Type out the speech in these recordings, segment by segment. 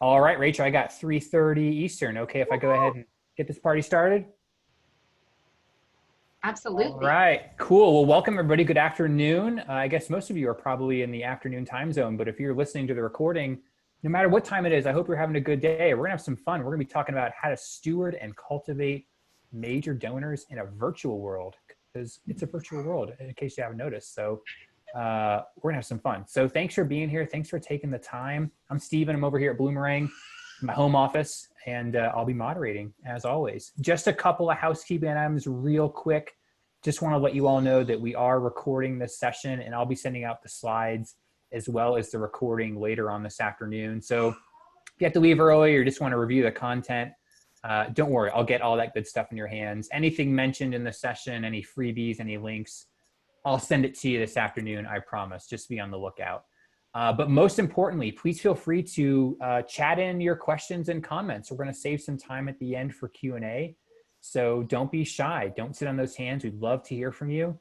All right, Rachel, I got 3:30 Eastern. Okay, if I go ahead and get this party started? Absolutely. All right, cool. Well, welcome everybody. Good afternoon. I guess most of you are probably in the afternoon time zone, but if you're listening to the recording, no matter what time it is, I hope you're having a good day. We're gonna have some fun. We're gonna be talking about how to steward and cultivate major donors in a virtual world, because it's a virtual world, in case you haven't noticed. So we're gonna have some fun. So thanks for being here. Thanks for taking the time. I'm Steven. I'm over here at Bloomerang, my home office, and I'll be moderating as always. Just a couple of housekeeping items real quick. Just want to let you all know that we are recording this session, and I'll be sending out the slides as well as the recording later on this afternoon. So if you have to leave early or just want to review the content, don't worry, I'll get all that good stuff in your hands. Anything mentioned in the session, any freebies, any links, I'll send it to you this afternoon, I promise. Just be on the lookout. But most importantly, please feel free to chat in your questions and comments. We're going to save some time at the end for Q&A. So don't be shy. Don't sit on those hands. We'd love to hear from you.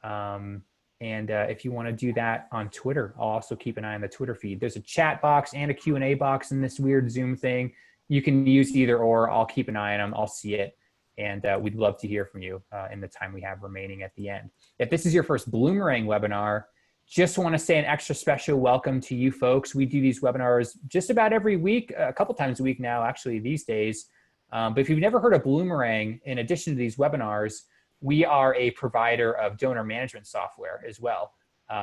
And if you want to do that on Twitter, I'll also keep an eye on the Twitter feed. There's a chat box and a Q&A box in this weird Zoom thing. You can use either or. I'll keep an eye on them. I'll see it. And we'd love to hear from you in the time we have remaining at the end. If this is your first Bloomerang webinar, just want to say an extra special welcome to you folks. We do these webinars just about every week, a couple times a week now, actually, these days. But if you've never heard of Bloomerang, in addition to these webinars, we are a provider of donor management software as well.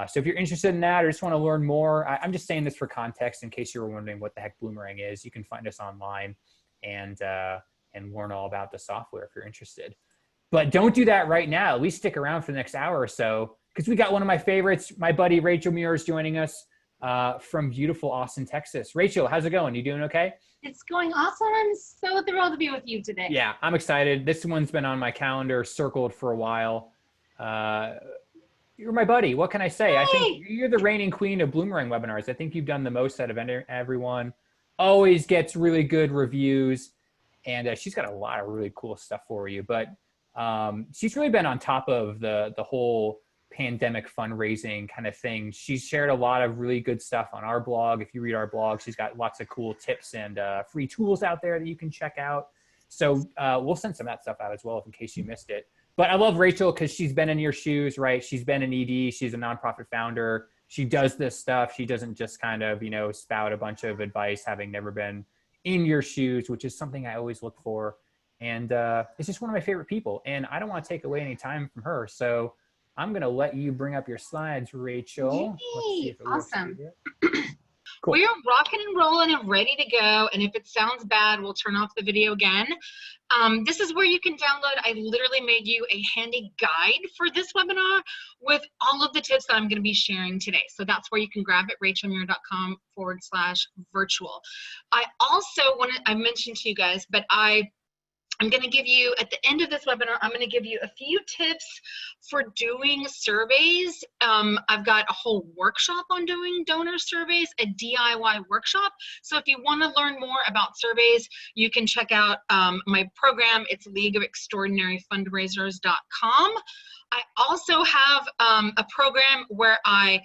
So if you're interested in that or just want to learn more, I'm just saying this for context in case you were wondering what the heck Bloomerang is. You can find us online and learn all about the software if you're interested. But don't do that right now. At least stick around for the next hour or so, because we got one of my favorites. My buddy Rachel Muir is joining us from beautiful Austin, Texas. Rachel, how's it going? You doing okay? It's going awesome. I'm so thrilled to be with you today. Yeah, I'm excited. This one's been on my calendar, circled for a while. You're my buddy. What can I say? Hey. I think you're the reigning queen of Bloomerang webinars. I think you've done the most out of everyone. Always gets really good reviews. And she's got a lot of really cool stuff for you. But she's really been on top of the whole pandemic fundraising kind of thing. She's shared a lot of really good stuff on our blog. If you read our blog, she's got lots of cool tips and free tools out there that you can check out. So we'll send some of that stuff out as well in case you missed it. But I love Rachel because she's been in your shoes, right? She's been an ED. She's a nonprofit founder. She does this stuff. She doesn't just kind of, spout a bunch of advice having never been in your shoes, which is something I always look for. And it's just one of my favorite people. And I don't want to take away any time from her. So I'm going to let you bring up your slides, Rachel. Yay. Awesome. Cool. We're rocking and rolling and ready to go. And if it sounds bad, we'll turn off the video again. This is where you can download. I literally made you a handy guide for this webinar with all of the tips that I'm going to be sharing today. So that's where you can grab it, rachelmuir.com/virtual. I also I mentioned to you guys, but I'm going to give you, at the end of this webinar, I'm going to give you a few tips for doing surveys. I've got a whole workshop on doing donor surveys, a DIY workshop. So if you want to learn more about surveys, you can check out my program. It's leagueofextraordinaryfundraisers.com. I also have a program where I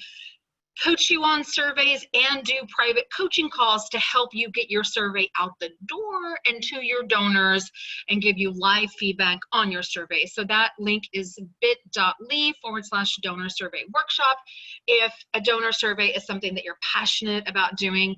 coach you on surveys and do private coaching calls to help you get your survey out the door and to your donors and give you live feedback on your survey. So that link is bit.ly/donor survey workshop. If a donor survey is something that you're passionate about doing,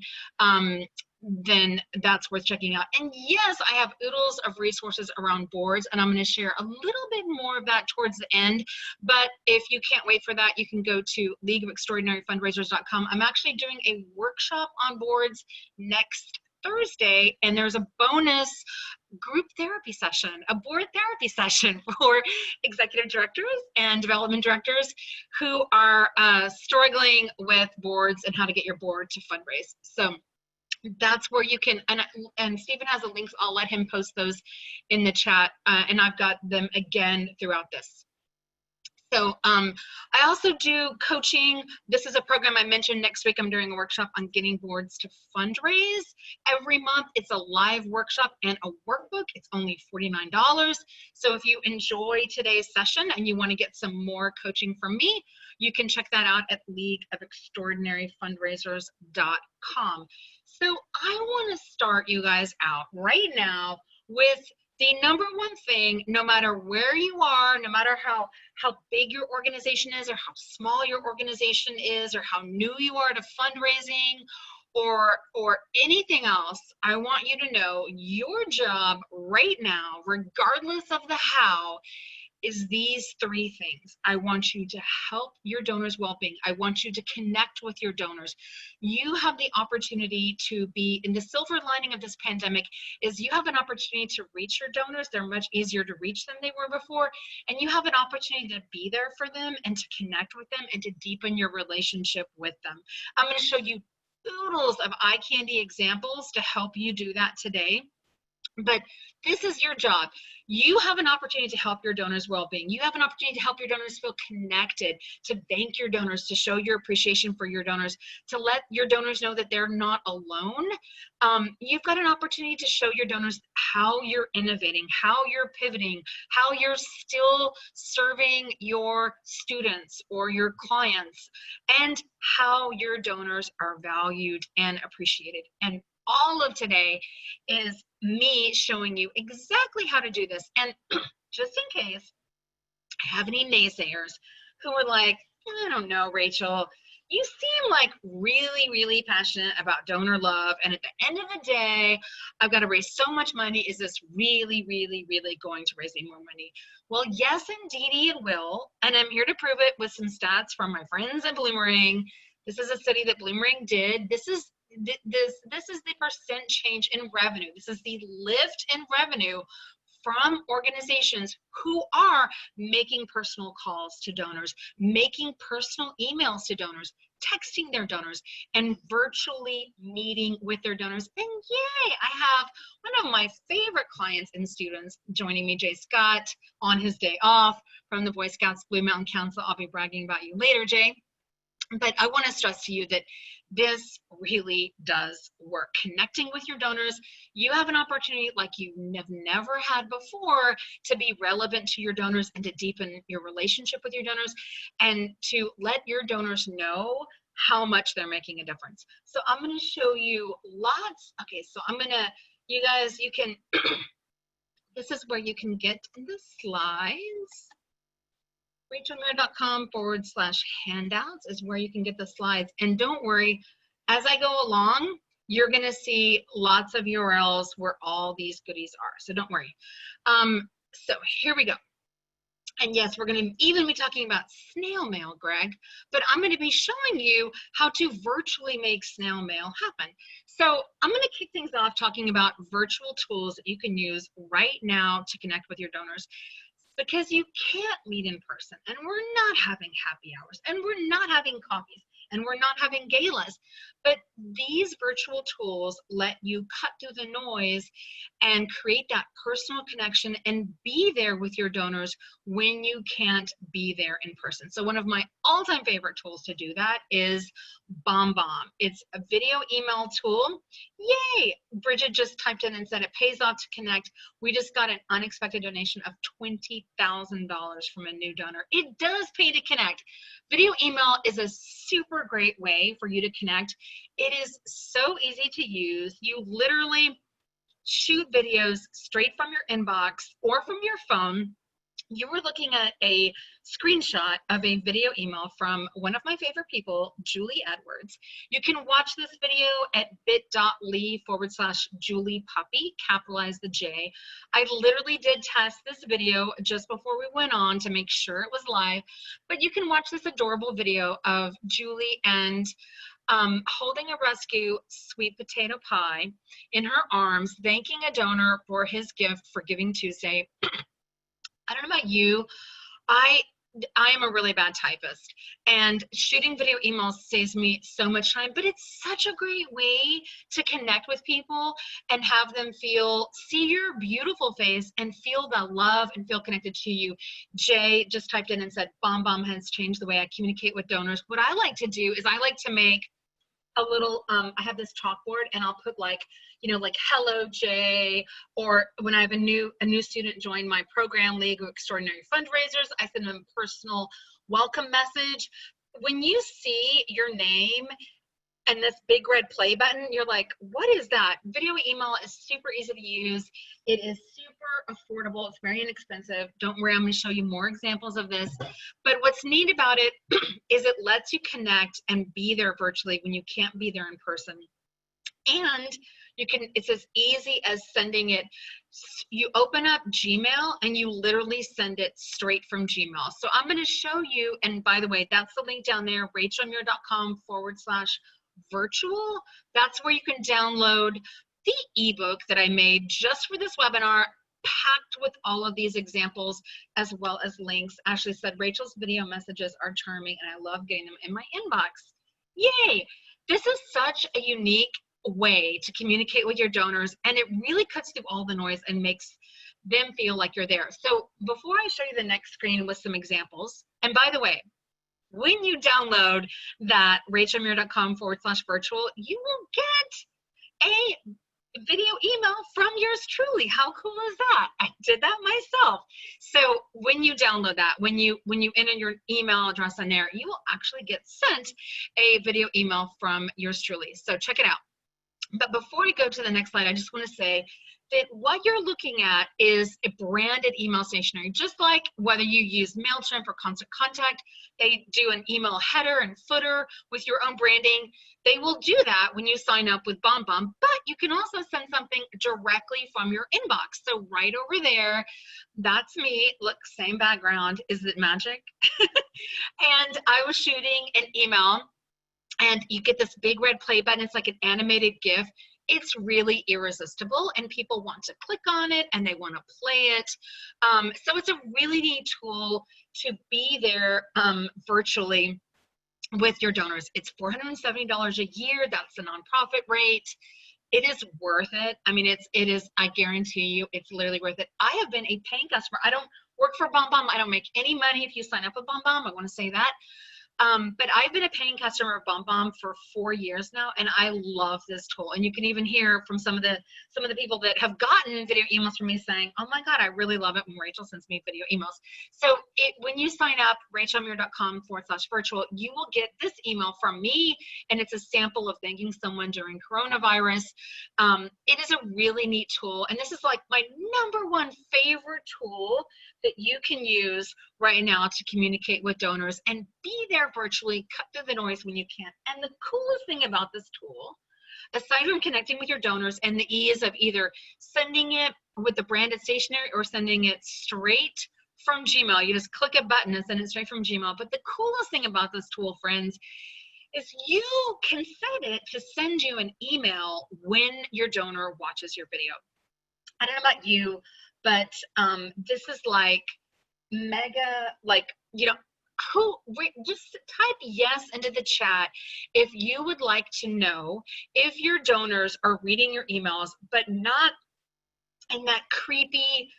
then that's worth checking out. And yes, I have oodles of resources around boards, and I'm going to share a little bit more of that towards the end. But if you can't wait for that, you can go to leagueofextraordinaryfundraisers.com. I'm actually doing a workshop on boards next Thursday, and there's a bonus group therapy session, a board therapy session for executive directors and development directors who are struggling with boards and how to get your board to fundraise. So that's where you can, and Stephen has the links. I'll let him post those in the chat, and I've got them again throughout this. So I also do coaching. This is a program I mentioned. Next week I'm doing a workshop on getting boards to fundraise. Every month it's a live workshop and a workbook. It's only $49. So if you enjoy today's session and you want to get some more coaching from me, you can check that out at leagueofextraordinaryfundraisers.com. So I want to start you guys out right now with the number one thing, no matter where you are, no matter how big your organization is or how small your organization is or how new you are to fundraising or anything else, I want you to know your job right now, regardless of the how, is these three things. I want you to help your donors' well-being. I want you to connect with your donors. You have the opportunity to be, in the silver lining of this pandemic, is you have an opportunity to reach your donors. They're much easier to reach than they were before. And you have an opportunity to be there for them and to connect with them and to deepen your relationship with them. I'm going to show you oodles of eye candy examples to help you do that today. But this is your job. You have an opportunity to help your donors' well-being. You have an opportunity to help your donors feel connected, to thank your donors, to show your appreciation for your donors, to let your donors know that they're not alone. You've got an opportunity to show your donors how you're innovating, how you're pivoting, how you're still serving your students or your clients, and how your donors are valued and appreciated. And all of today is me showing you exactly how to do this. And just in case I have any naysayers who are like, I don't know, Rachel, you seem like really, really passionate about donor love. And at the end of the day, I've got to raise so much money. Is this really, really, really going to raise me more money? Well, yes, indeedy it will. And I'm here to prove it with some stats from my friends at Bloomering. This is a study that Bloomering did. This is the percent change in revenue. This is the lift in revenue from organizations who are making personal calls to donors, making personal emails to donors, texting their donors, and virtually meeting with their donors. And yay, I have one of my favorite clients and students joining me, Jay Scott, on his day off from the Boy Scouts Blue Mountain Council. I'll be bragging about you later, Jay. But I want to stress to you that this really does work. Connecting with your donors, you have an opportunity like you have never had before to be relevant to your donors and to deepen your relationship with your donors and to let your donors know how much they're making a difference. So I'm going to show you lots. Okay, so I'm going to, you guys, you can, this is where you can get the slides. RachelMuir.com/handouts is where you can get the slides. And don't worry, as I go along, you're going to see lots of URLs where all these goodies are. So don't worry. So here we go. And yes, we're going to even be talking about snail mail, Greg, but I'm going to be showing you how to virtually make snail mail happen. So I'm going to kick things off talking about virtual tools that you can use right now to connect with your donors. Because you can't meet in person, and we're not having happy hours, and we're not having coffees, and we're not having galas. But these virtual tools let you cut through the noise and create that personal connection and be there with your donors when you can't be there in person. So one of my all-time favorite tools to do that is BombBomb. It's a video email tool. Yay! Bridget just typed in and said it pays off to connect. We just got an unexpected donation of $20,000 from a new donor. It does pay to connect. Video email is a super great way for you to connect. It is so easy to use. You literally shoot videos straight from your inbox or from your phone. You were looking at a screenshot of a video email from one of my favorite people, Julie Edwards. You can watch this video at bit.ly/JuliePuppy, capitalize the J. I literally did test this video just before we went on to make sure it was live, but you can watch this adorable video of Julie and holding a rescue sweet potato pie in her arms, thanking a donor for his gift for Giving Tuesday. I don't know about you, I I am a really bad typist, and shooting video emails saves me so much time, but it's such a great way to connect with people and have them see your beautiful face and feel the love and feel connected to you. Jay just typed in and said, BombBomb has changed the way I communicate with donors. What I like to do is I like to make a little, I have this chalkboard, and I'll put like, you know, like hello Jay, or when I have a new student join my program, League of Extraordinary Fundraisers, I send them a personal welcome message. When you see your name and this big red play button, you're like, what is that? Video email is super easy to use. It is super affordable. It's very inexpensive. Don't worry, I'm going to show you more examples of this. But what's neat about it is it lets you connect and be there virtually when you can't be there in person. And you can, it's as easy as sending it. You open up Gmail and you literally send it straight from Gmail. So I'm going to show you, and by the way, that's the link down there, rachelmuir.com/virtual. That's where you can download the ebook that I made just for this webinar, packed with all of these examples as well as links. Ashley said, Rachel's video messages are charming and I love getting them in my inbox. Yay! This is such a unique way to communicate with your donors, and it really cuts through all the noise and makes them feel like you're there. So before I show you the next screen with some examples, and by the way, when you download that rachelmuir.com/virtual, you will get a video email from yours truly. How cool is that? I did that myself. So when you download that, when you enter your email address on there, you will actually get sent a video email from yours truly. So check it out. But before I go to the next slide, I just want to say that what you're looking at is a branded email stationery. Just like whether you use MailChimp or Constant Contact, they do an email header and footer with your own branding. They will do that when you sign up with BombBomb, but you can also send something directly from your inbox. So right over there, that's me. Look, same background. Is it magic? And I was shooting an email, and you get this big red play button. It's like an animated GIF. It's really irresistible, and people want to click on it and they want to play it. So it's a really neat tool to be there virtually with your donors. It's $470 a year. That's the nonprofit rate. It is worth it. I mean, it is, I guarantee you, it's literally worth it. I have been a paying customer. I don't work for BombBomb. I don't make any money if you sign up with BombBomb. I want to say that. But I've been a paying customer of BombBomb for 4 years now, and I love this tool. And you can even hear from some of the people that have gotten video emails from me saying, oh my God, I really love it when Rachel sends me video emails. So when you sign up, rachelmuir.com/virtual, you will get this email from me, and it's a sample of thanking someone during coronavirus. It is a really neat tool, and this is like my #1 favorite tool that you can use right now to communicate with donors and be there virtually, cut through the noise when you can. And the coolest thing about this tool, aside from connecting with your donors and the ease of either sending it with the branded stationery or sending it straight from Gmail, you just click a button and send it straight from Gmail. But the coolest thing about this tool, friends, is you can set it to send you an email when your donor watches your video. I don't know about you, but this is like mega, like, you know, just type yes into the chat if you would like to know if your donors are reading your emails, but not in that creepy,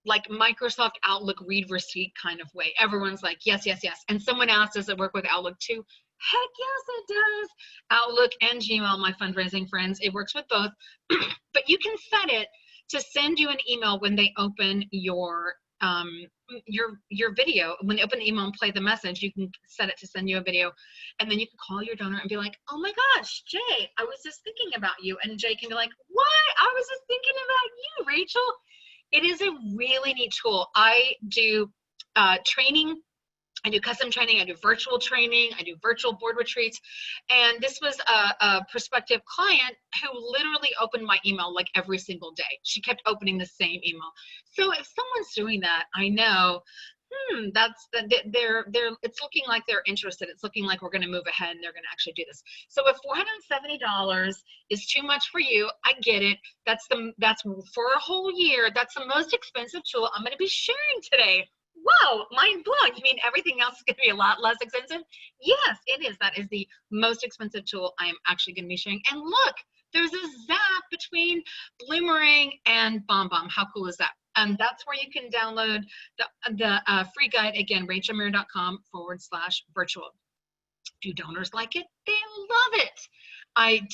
like Microsoft Outlook read receipt kind of way. Everyone's like, yes, yes, yes. And someone asked, does it work with Outlook too? Heck yes, it does. Outlook and Gmail, my fundraising friends, it works with both. But you can set it to send you an email when they open your video. When they open the email and play the message, you can set it to send you a video, and then you can call your donor and be like, oh my gosh, Jay, I was just thinking about you. And Jay can be like, what? I was just thinking about you, Rachel. It is a really neat tool. I do training. I do custom training, I do virtual training, I do virtual board retreats. And this was a prospective client who literally opened my email like every single day. She kept opening the same email. So if someone's doing that, I know, it's looking like they're interested. It's looking like we're gonna move ahead and they're gonna actually do this. So if $470 is too much for you, I get it. That's for a whole year. That's the most expensive tool I'm gonna be sharing today. whoa, mind blown. You mean everything else is going to be a lot less expensive? Yes, it is. That is the most expensive tool I am actually going to be sharing. And look, there's a zap between Bloomerang and BombBomb. How cool is that? And that's where you can download the free guide. Again, rachelmuir.com/virtual. Do donors like it? They love it. I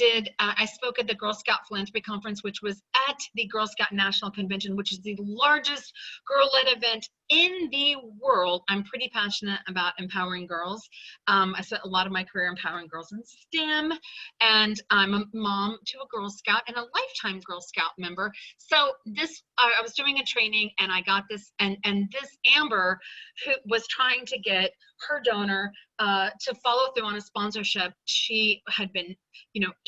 spoke at the Girl Scout Philanthropy Conference, which was at the Girl Scout National Convention, which is the largest girl-led event in the world. I'm pretty passionate about empowering girls. I spent a lot of my career empowering girls in STEM, and I'm a mom to a Girl Scout and a lifetime Girl Scout member. So I was doing a training, and I got this, and this Amber, who was trying to get her donor to follow through on a sponsorship. She had been,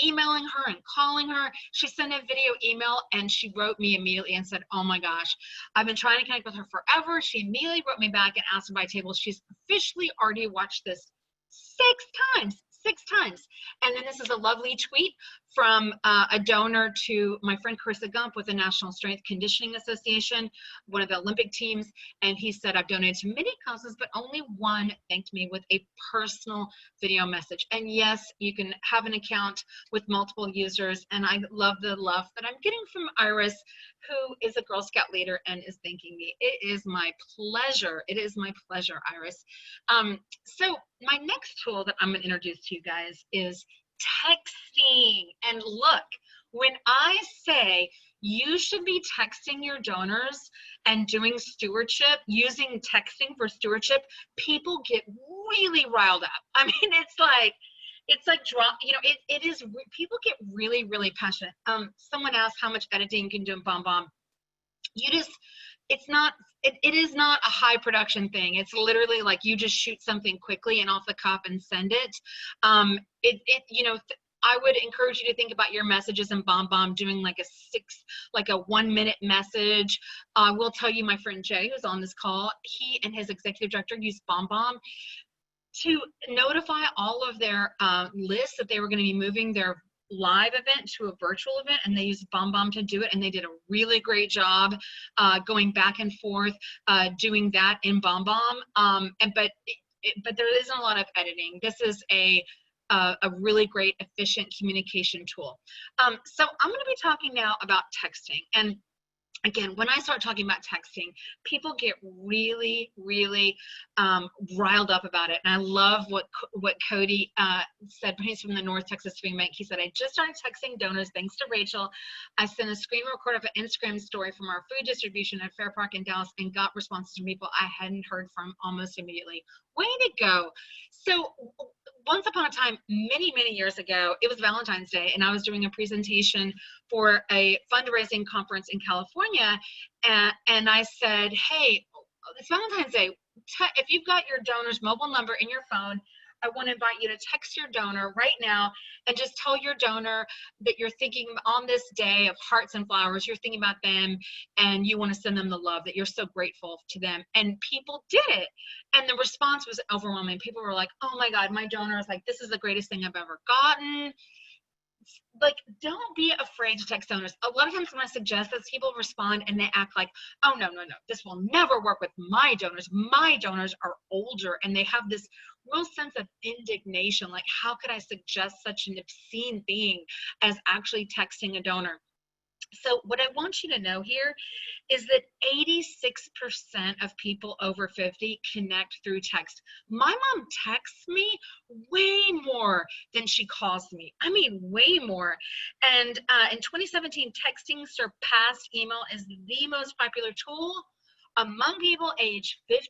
emailing her and calling her. She sent a video email, and she wrote me immediately and said, oh my gosh, I've been trying to connect with her forever. She immediately wrote me back and asked to buy tables. She's officially already watched this 6 times. And then this is a lovely tweet from a donor to my friend Carissa Gump with the National Strength Conditioning Association, one of the Olympic teams. And he said, I've donated to many causes, but only one thanked me with a personal video message. And yes, you can have an account with multiple users. And I love the love that I'm getting from Iris, who is a Girl Scout leader and is thanking me. It is my pleasure. It is my pleasure, Iris. So my next tool that I'm going to introduce to you guys is texting. And look, when I say you should be texting your donors and doing stewardship, using texting for stewardship, people get really riled up. I mean, it's like it is, people get really, really passionate. Someone asked how much editing you can do in BombBomb. It is not a high production thing. It's literally like you just shoot something quickly and off the cuff and send it. I would encourage you to think about your messages in BombBomb, doing like a 1 minute message. I will tell you, my friend Jay, who's on this call, he and his executive director used BombBomb to notify all of their lists that they were going to be moving their live event to a virtual event, and they used BombBomb to do it, and they did a really great job going back and forth doing that in BombBomb. But there isn't a lot of editing. This is a really great, efficient communication tool. So I'm going to be talking now about texting. And again, when I start talking about texting, people get really, really riled up about it. And I love what Cody said. He's from the North Texas Food Bank. He said, I just started texting donors thanks to Rachel. I sent a screen record of an Instagram story from our food distribution at Fair Park in Dallas and got responses from people I hadn't heard from almost immediately. Way to go. So once upon a time, many, many years ago, it was Valentine's Day, and I was doing a presentation for a fundraising conference in California, and I said, hey, it's Valentine's Day. If you've got your donor's mobile number in your phone, I want to invite you to text your donor right now and just tell your donor that you're thinking on this day of hearts and flowers, you're thinking about them and you want to send them the love, that you're so grateful to them. And people did it. And the response was overwhelming. People were like, oh my God, my donor is like, this is the greatest thing I've ever gotten. Like, don't be afraid to text donors. A lot of times when I suggest this, people respond and they act like, oh, no, this will never work with my donors. My donors are older, and they have this real sense of indignation. Like, how could I suggest such an obscene thing as actually texting a donor? So what I want you to know here is that 86% of people over 50 connect through text. My mom texts me way more than she calls me. I mean, way more. And in 2017, texting surpassed email as the most popular tool among people aged 50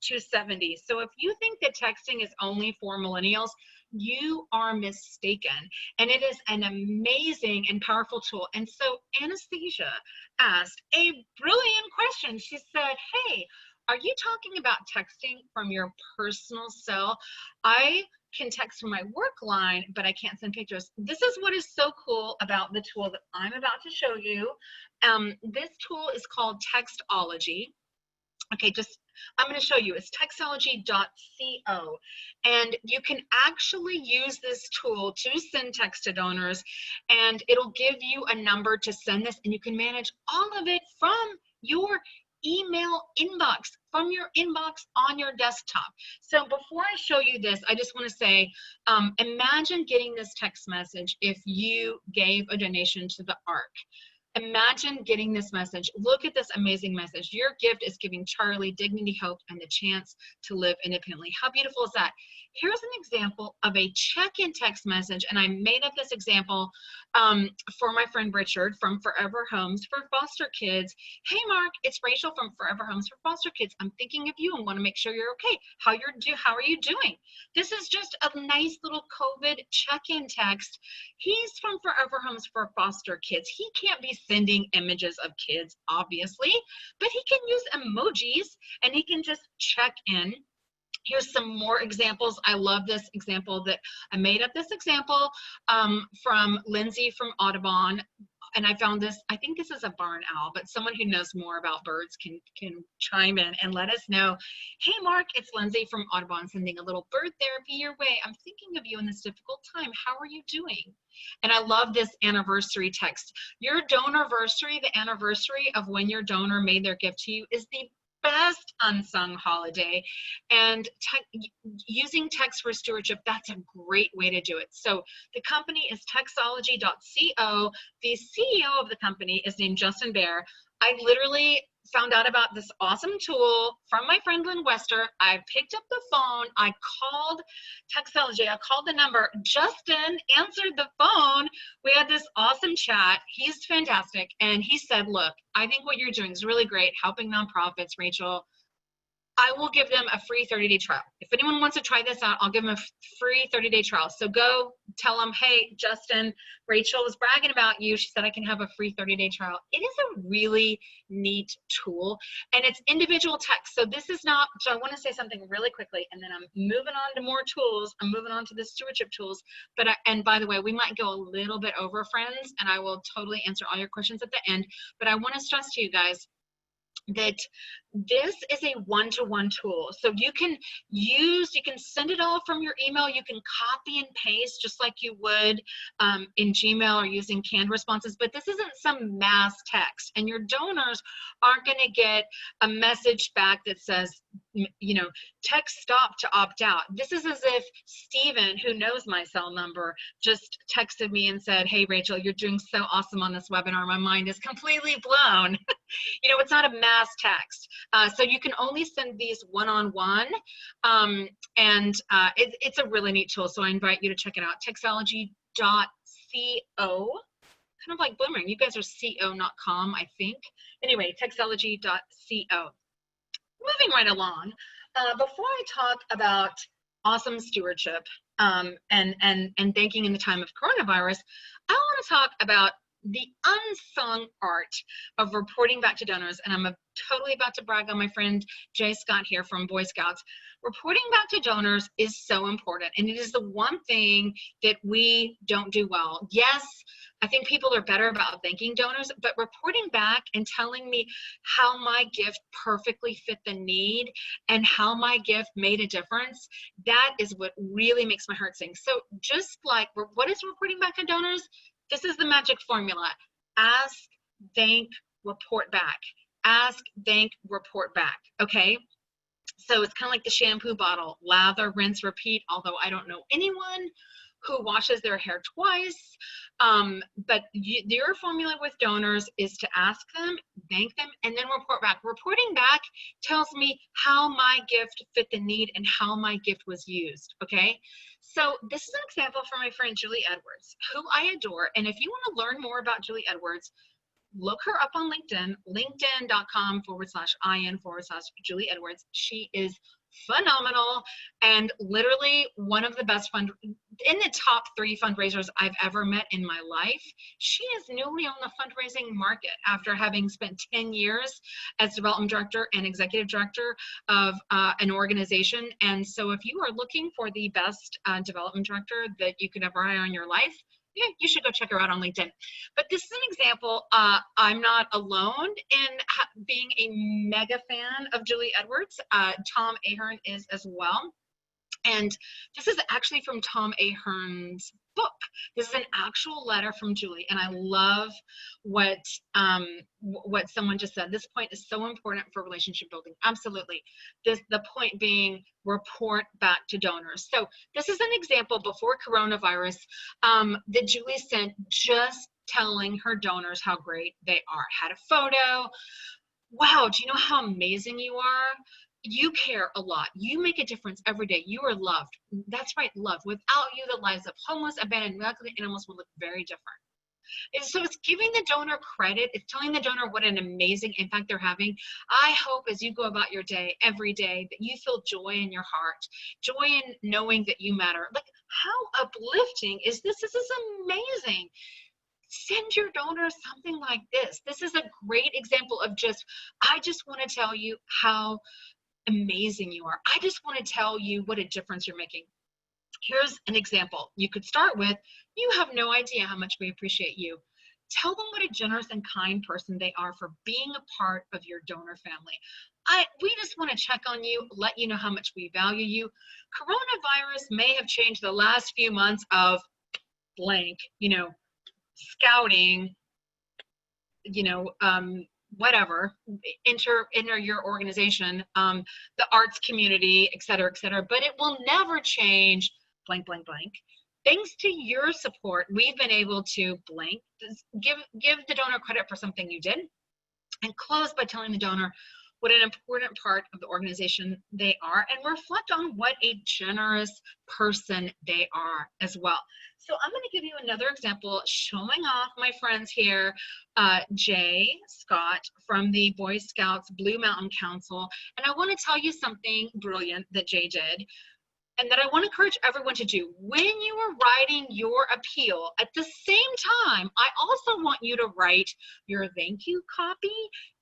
to 70. So if you think that texting is only for millennials, you are mistaken. And it is an amazing and powerful tool. And so Anastasia asked a brilliant question. She said, hey, are you talking about texting from your personal cell? I can text from my work line, but I can't send pictures. This is what is so cool about the tool that I'm about to show you. This tool is called Textology. Okay, I'm going to show you. It's textology.co, and you can actually use this tool to send text to donors, and it'll give you a number to send this, and you can manage all of it from your email inbox, from your inbox on your desktop. So before I show you this, I just want to say, imagine getting this text message if you gave a donation to the ARC. Imagine getting this message. Look at this amazing message. Your gift is giving Charlie dignity, hope, and the chance to live independently. How beautiful is that? Here's an example of a check-in text message, and I made up this example for my friend Richard from Forever Homes for Foster Kids. Hey, Mark, it's Rachel from Forever Homes for Foster Kids. I'm thinking of you and want to make sure you're okay. How are you doing? This is just a nice little COVID check-in text. He's from Forever Homes for Foster Kids. He can't be sending images of kids, obviously, but he can use emojis and he can just check in. Here's some more examples. I love this example that I made up this example from Lindsay from Audubon. And I found this, I think this is a barn owl, but someone who knows more about birds can chime in and let us know. Hey, Mark, it's Lindsay from Audubon sending a little bird therapy your way. I'm thinking of you in this difficult time. How are you doing? And I love this anniversary text. Your donorversary, the anniversary of when your donor made their gift to you, is the best unsung holiday, and using text for stewardship, that's a great way to do it. So the company is textology.co. The CEO of the company is named Justin Bear. I literally found out about this awesome tool from my friend Lynn Wester. I picked up the phone, I called Textology, I called the number, Justin answered the phone, we had this awesome chat, he's fantastic, and he said, look, I think what you're doing is really great, helping nonprofits, Rachel. I will give them a free 30-day trial. If anyone wants to try this out, I'll give them a free 30-day trial. So go tell them, hey, Justin, Rachel was bragging about you. She said I can have a free 30-day trial. It is a really neat tool, and it's individual text. So this is not, so I want to say something really quickly, and then I'm moving on to more tools. I'm moving on to the stewardship tools. But and by the way, we might go a little bit over, friends, and I will totally answer all your questions at the end. But I want to stress to you guys that this is a one-to-one tool. So you can send it all from your email. You can copy and paste just like you would in Gmail or using canned responses, but this isn't some mass text, and your donors aren't going to get a message back that says, you know, text stop to opt out. This is as if Steven, who knows my cell number, just texted me and said, hey, Rachel, you're doing so awesome on this webinar. My mind is completely blown. You know, it's not a mass text. So you can only send these one-on-one, and it's a really neat tool. So I invite you to check it out, textology.co. Kind of like Boomerang. You guys are co, not com, I think. Anyway, textology.co. Moving right along, before I talk about awesome stewardship and thanking in the time of coronavirus, I want to talk about the unsung art of reporting back to donors. And I'm totally about to brag on my friend Jay Scott here from Boy Scouts. Reporting back to donors is so important, and it is the one thing that we don't do well. Yes, I think people are better about thanking donors, but reporting back and telling me how my gift perfectly fit the need and how my gift made a difference, that is what really makes my heart sing. So just like, what is reporting back to donors? This is the magic formula. Ask, thank, report back. Ask, thank, report back, okay? So it's kind of like the shampoo bottle, lather, rinse, repeat, although I don't know anyone who washes their hair twice. But your formula with donors is to ask them, thank them, and then report back. Reporting back tells me how my gift fit the need and how my gift was used, okay? So this is an example from my friend Julie Edwards, who I adore. And if you want to learn more about Julie Edwards, look her up on LinkedIn, linkedin.com/in/Julie Edwards. She is phenomenal and literally one of the best in the top 3 fundraisers I've ever met in my life. She is newly on the fundraising market after having spent 10 years as development director and executive director of an organization. And so if you are looking for the best development director that you could ever hire in your life, yeah, you should go check her out on LinkedIn. But this is an example. I'm not alone in being a mega fan of Julie Edwards. Tom Ahern is as well. And this is actually from Tom Ahern's book. This is an actual letter from Julie, and I love what someone just said. This point is so important for relationship building. Absolutely. The point being, report back to donors. So this is an example before coronavirus that Julie sent, just telling her donors how great they are. Had a photo. Wow, do you know how amazing you are? You care a lot. You make a difference every day. You are loved. That's right, love. Without you, the lives of homeless, abandoned, neglected animals will look very different. And so it's giving the donor credit. It's telling the donor what an amazing impact they're having. I hope as you go about your day, every day, that you feel joy in your heart, joy in knowing that you matter. Like, how uplifting is this? This is amazing. Send your donors something like this. This is a great example of I just want to tell you how amazing you are. I just want to tell you what a difference you're making. Here's an example. You could start with, you have no idea how much we appreciate you. Tell them what a generous and kind person they are for being a part of your donor family. We just want to check on you, let you know how much we value you. Coronavirus may have changed the last few months of blank, scouting, whatever, enter your organization, the arts community, et cetera, but it will never change blank, blank, blank. Thanks to your support, we've been able to blank, give the donor credit for something you did, and close by telling the donor what an important part of the organization they are, and reflect on what a generous person they are as well. So I'm going to give you another example, showing off my friends here, Jay Scott from the Boy Scouts Blue Mountain Council. And I want to tell you something brilliant that Jay did, and that I want to encourage everyone to do. When you are writing your appeal, at the same time, I also want you to write your thank you copy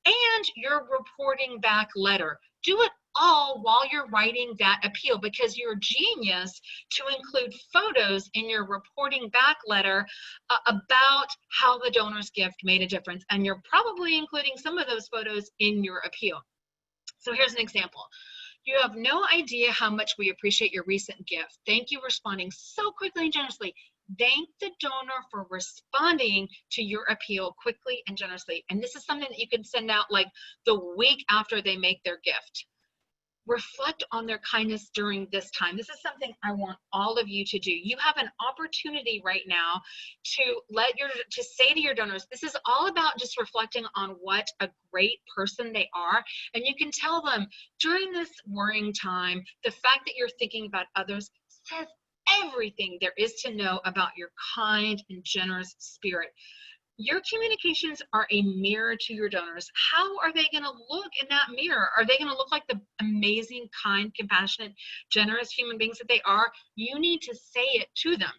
and your reporting back letter. Do it all while you're writing that appeal, because you're a genius to include photos in your reporting back letter about how the donor's gift made a difference. And you're probably including some of those photos in your appeal. So here's an example. You have no idea how much we appreciate your recent gift. Thank you for responding so quickly and generously. Thank the donor for responding to your appeal quickly and generously. And this is something that you can send out like the week after they make their gift. Reflect on their kindness during this time. This is something I want all of you to do. You have an opportunity right now to say to your donors, this is all about just reflecting on what a great person they are. And you can tell them during this worrying time, the fact that you're thinking about others says everything there is to know about your kind and generous spirit. Your communications are a mirror to your donors. How are they going to look in that mirror? Are they going to look like the amazing, kind, compassionate, generous human beings that they are? You need to say it to them.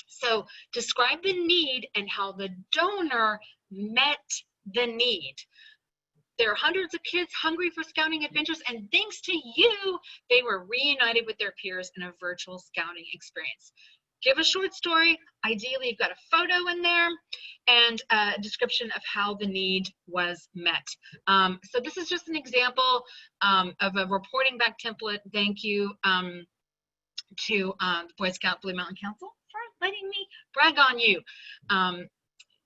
So describe the need and how the donor met the need. There are hundreds of kids hungry for scouting adventures, and thanks to you, they were reunited with their peers in a virtual scouting experience. Give a short story. Ideally, you've got a photo in there and a description of how the need was met. So this is just an example of a reporting back template. Thank you to the Boy Scout Blue Mountain Council for letting me brag on you.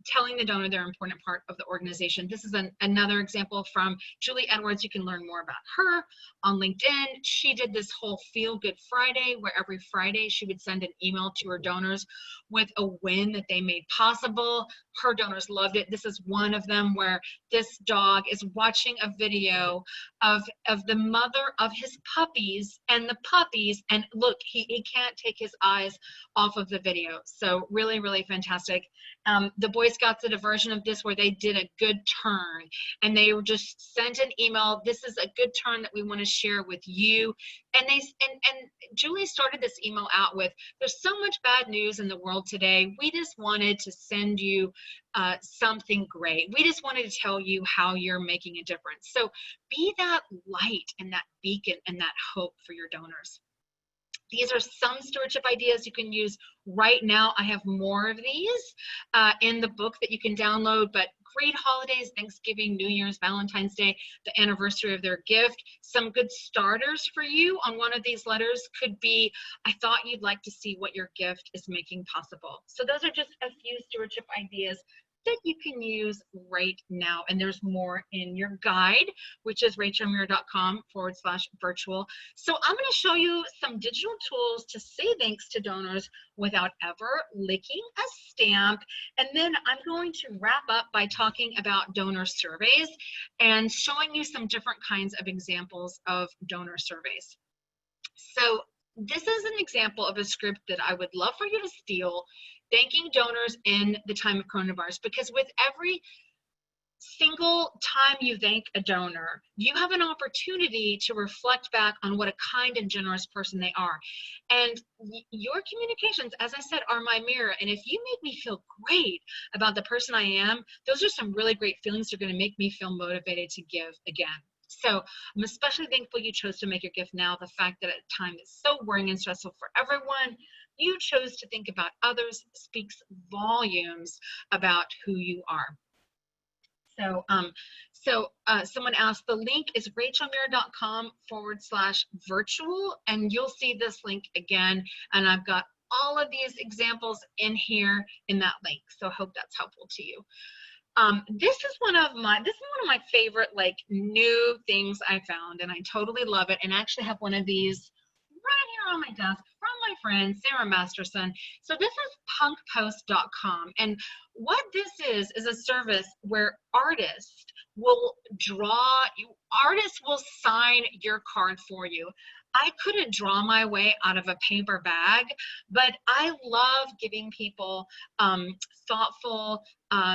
Telling the donor they're an important part of the organization. This is another example from Julie Edwards. You can learn more about her on LinkedIn. She did this whole Feel Good Friday, where every Friday she would send an email to her donors with a win that they made possible. Her donors loved it. This is one of them, where this dog is watching a video of the mother of his puppies, and look, he can't take his eyes off of the video. So really, really fantastic. The Boy Scouts did a version of this where they did a good turn, and they were just sent an email. This is a good turn that we want to share with you. And Julie started this email out with, there's so much bad news in the world today. We just wanted to send you something great. We just wanted to tell you how you're making a difference. So be that light and that beacon and that hope for your donors. These are some stewardship ideas you can use right now. I have more of these in the book that you can download, but great holidays, Thanksgiving, New Year's, Valentine's Day, the anniversary of their gift. Some good starters for you on one of these letters could be, I thought you'd like to see what your gift is making possible. So those are just a few stewardship ideas that you can use right now. And there's more in your guide, which is rachelmuir.com/virtual. So I'm going to show you some digital tools to say thanks to donors without ever licking a stamp. And then I'm going to wrap up by talking about donor surveys and showing you some different kinds of examples of donor surveys. So this is an example of a script that I would love for you to steal, thanking donors in the time of coronavirus, because with every single time you thank a donor, you have an opportunity to reflect back on what a kind and generous person they are. And your communications, as I said, are my mirror. And if you make me feel great about the person I am, those are some really great feelings that are going to make me feel motivated to give again. So I'm especially thankful you chose to make your gift now. The fact that at a time that's so worrying and stressful for everyone, you chose to think about others speaks volumes about who you are. So, someone asked, the link is rachelmuir.com/virtual, and you'll see this link again. And I've got all of these examples in here in that link. So I hope that's helpful to you. This is one of my favorite like new things I found, and I totally love it. And I actually have one of these right here on my desk from my friend Sarah Masterson. So this is punkpost.com, and what this is a service where artists will sign your card for you. I couldn't draw my way out of a paper bag, but I love giving people thoughtful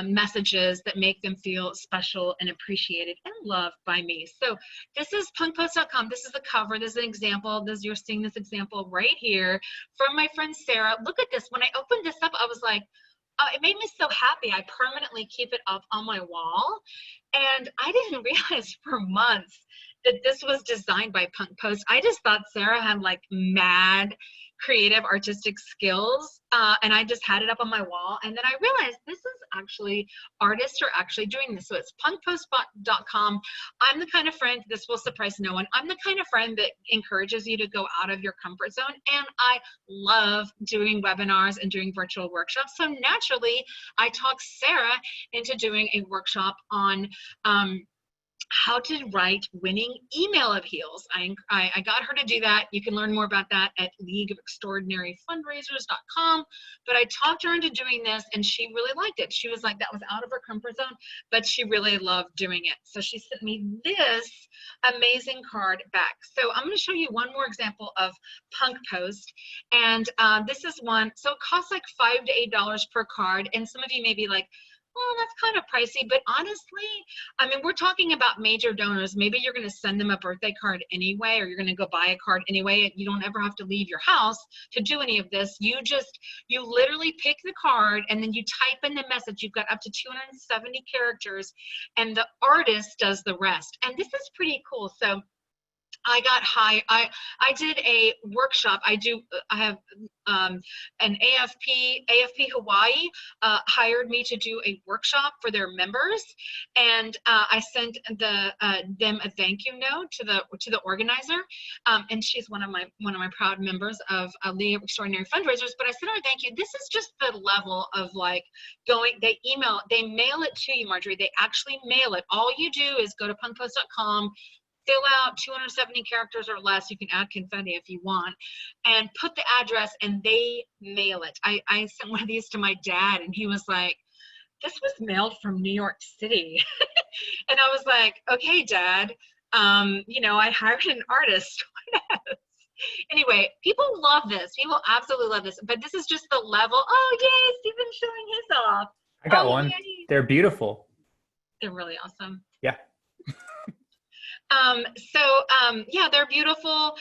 messages that make them feel special and appreciated and loved by me. So this is punkpost.com. This is the cover. This is an example. You're seeing this example right here from my friend Sarah. Look at this. When I opened this up, I was like, it made me so happy. I permanently keep it up on my wall. And I didn't realize for months that this was designed by Punk Post. I just thought Sarah had like mad creative artistic skills, and I just had it up on my wall. And then I realized this is actually, artists are actually doing this. So it's punkpost.com. I'm the kind of friend, this will surprise no one, I'm the kind of friend that encourages you to go out of your comfort zone. And I love doing webinars and doing virtual workshops. So naturally, I talked Sarah into doing a workshop on how to write winning email appeals. I got her to do that. You can learn more about that at leagueofextraordinaryfundraisers.com. But I talked her into doing this, and she really liked it. She was like, that was out of her comfort zone, but she really loved doing it. So she sent me this amazing card back. So I'm going to show you one more example of Punk Post. And this is one, so it costs like $5 to $8 per card. And some of you may be like, well, that's kind of pricey, but honestly, I mean, we're talking about major donors. Maybe you're going to send them a birthday card anyway, or you're going to go buy a card anyway. You don't ever have to leave your house to do any of this. You literally pick the card and then you type in the message. You've got up to 270 characters, and the artist does the rest. And this is pretty cool. So I got I did a workshop. I have an AFP Hawaii hired me to do a workshop for their members, and I sent them a thank you note to the organizer, and she's one of my proud members of League of Extraordinary Fundraisers. But I sent her a thank you. This is just the level of like they mail it to you, Marjorie. They actually mail it. All you do is go to punkpost.com, fill out 270 characters or less. You can add confetti if you want, and put the address, and they mail it. I sent one of these to my dad, and he was like, this was mailed from New York City. And I was like, okay, Dad, I hired an artist. Anyway, people love this. People absolutely love this. But this is just the level. Oh, yay, Stephen's showing his off. I got one. Yay. They're beautiful. They're really awesome. Yeah. Yeah, they're beautiful.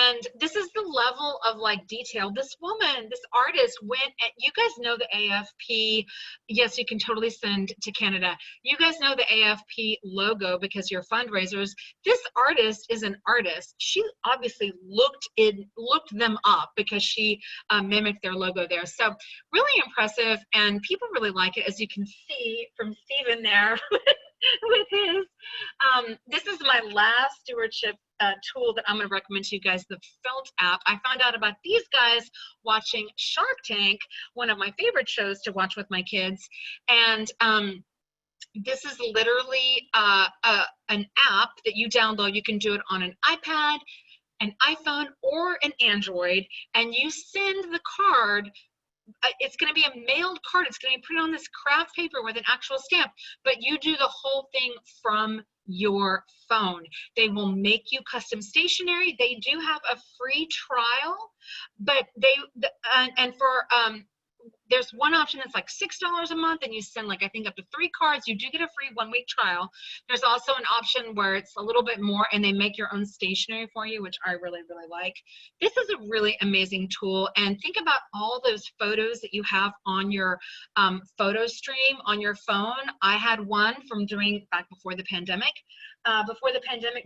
And this is the level of like detail. This woman, this artist went, you guys know the AFP. Yes, you can totally send to Canada. You guys know the AFP logo because you're fundraisers. This artist is an artist. She obviously looked them up because she mimicked their logo there. So really impressive, and people really like it, as you can see from Stephen there. With his. This is my last stewardship tool that I'm going to recommend to you guys, the Felt app. I found out about these guys watching Shark Tank, one of my favorite shows to watch with my kids. And this is literally an app that you download. You can do it on an iPad, an iPhone, or an Android, and you send the card. It's going to be a mailed card. It's going to be put on this craft paper with an actual stamp, but you do the whole thing from your phone. They will make you custom stationery. They do have a free trial, but there's one option that's like $6 a month, and you send like, I think, up to 3 cards. You do get a free 1-week trial. There's also an option where it's a little bit more and they make your own stationery for you, which I really, really like. This is a really amazing tool. And think about all those photos that you have on your photo stream on your phone. I had one from doing back before the pandemic.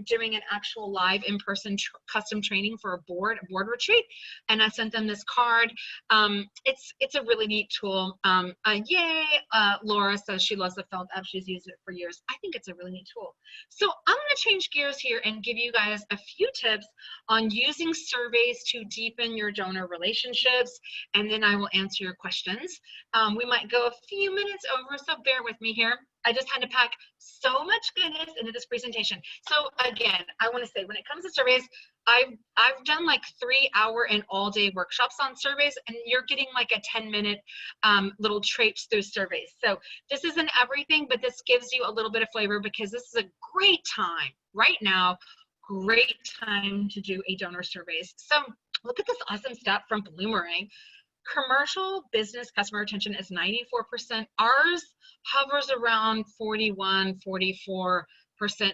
Doing an actual live in-person custom training for a board retreat, and I sent them this card. It's a really neat tool. Yay! Laura says she loves the Felt app. She's used it for years. I think it's a really neat tool. So I'm going to change gears here and give you guys a few tips on using surveys to deepen your donor relationships, and then I will answer your questions. We might go a few minutes over, so bear with me here. I just had to pack so much goodness into this presentation. So again, I want to say, when it comes to surveys, I've done like 3-hour and all-day workshops on surveys, and you're getting like a 10-minute little traipse through surveys. So this isn't everything, but this gives you a little bit of flavor, because this is a great time right now, great time to do a donor surveys. So look at this awesome stat from Bloomerang. Commercial business customer retention is 94%. Ours hovers around 41, 44%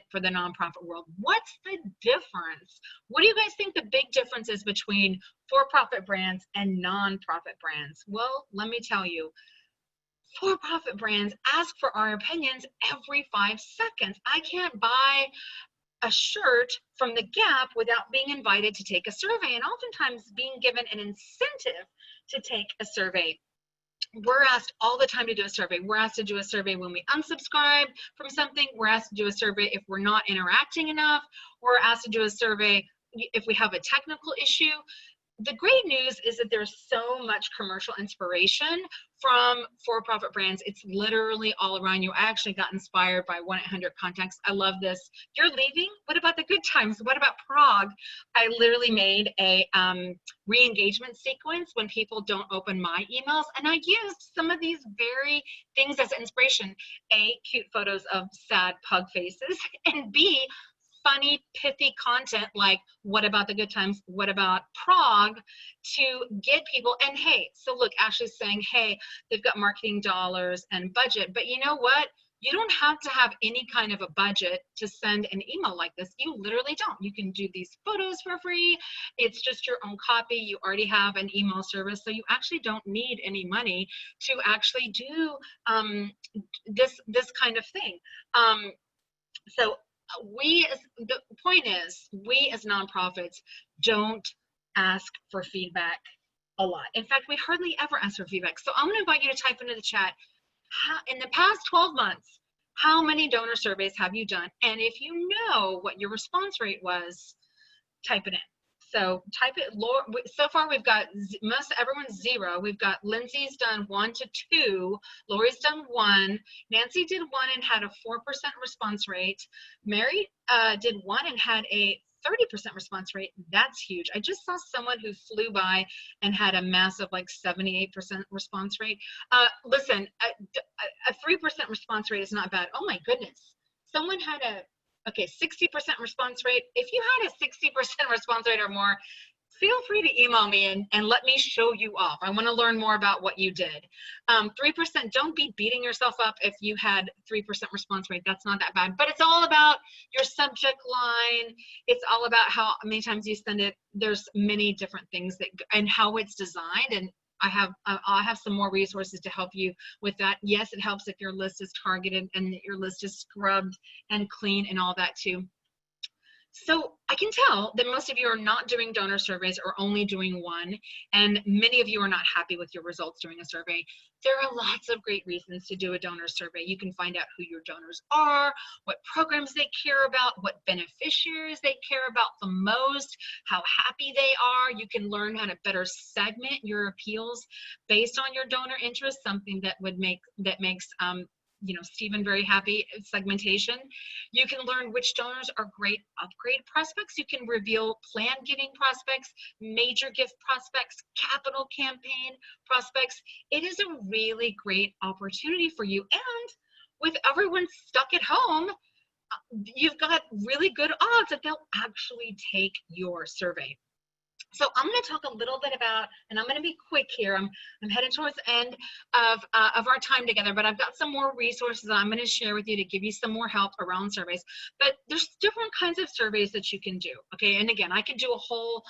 for the nonprofit world. What's the difference? What do you guys think the big difference is between for-profit brands and nonprofit brands? Well, let me tell you. For-profit brands ask for our opinions every 5 seconds. I can't buy a shirt from the Gap without being invited to take a survey, and oftentimes being given an incentive to take a survey. We're asked all the time to do a survey. We're asked to do a survey when we unsubscribe from something. We're asked to do a survey if we're not interacting enough. We're asked to do a survey if we have a technical issue. The great news is that there's so much commercial inspiration from for-profit brands. It's literally all around you. I actually got inspired by 1-800-CONTACTS. I love this. You're leaving? What about the good times? What about Prague? I literally made a re-engagement sequence when people don't open my emails, and I used some of these very things as inspiration. A, cute photos of sad pug faces, and B, funny, pithy content like, what about the good times? What about Prague? To get people, and hey, so look, Ashley's saying, hey, they've got marketing dollars and budget, but you know what? You don't have to have any kind of a budget to send an email like this. You literally don't. You can do these photos for free. It's just your own copy. You already have an email service, so you actually don't need any money to actually do this kind of thing. The point is, we as nonprofits don't ask for feedback a lot. In fact, we hardly ever ask for feedback. So I'm going to invite you to type into the chat, in the past 12 months, how many donor surveys have you done? And if you know what your response rate was, type it in. So type it. So far we've got everyone's 0. We've got Lindsay's done 1 to 2. Lori's done 1. Nancy did 1 and had a 4% response rate. Mary did 1 and had a 30% response rate. That's huge. I just saw someone who flew by and had a massive like 78% response rate. Listen, a 3% response rate is not bad. Oh my goodness. Someone had a 60% response rate. If you had a 60% response rate or more, feel free to email me and let me show you off. I want to learn more about what you did. 3%, don't be beating yourself up if you had 3% response rate. That's not that bad, but it's all about your subject line. It's all about how many times you send it. There's many different things that, and how it's designed. And I'll have some more resources to help you with that. Yes, it helps if your list is targeted and that your list is scrubbed and clean and all that too. So I can tell that most of you are not doing donor surveys or only doing one, and many of you are not happy with your results doing a survey. There are lots of great reasons to do a donor survey. You can find out who your donors are, what programs they care about, what beneficiaries they care about the most, how happy they are. You can learn how to better segment your appeals based on your donor interest, something that makes Stephen very happy, segmentation. You can learn which donors are great upgrade prospects. You can reveal planned giving prospects, major gift prospects, capital campaign prospects. It is a really great opportunity for you. And with everyone stuck at home, you've got really good odds that they'll actually take your survey. So I'm going to talk a little bit about, and I'm going to be quick here. I'm headed towards the end of our time together, but I've got some more resources I'm going to share with you to give you some more help around surveys. But there's different kinds of surveys that you can do. Okay, and again, I could do a whole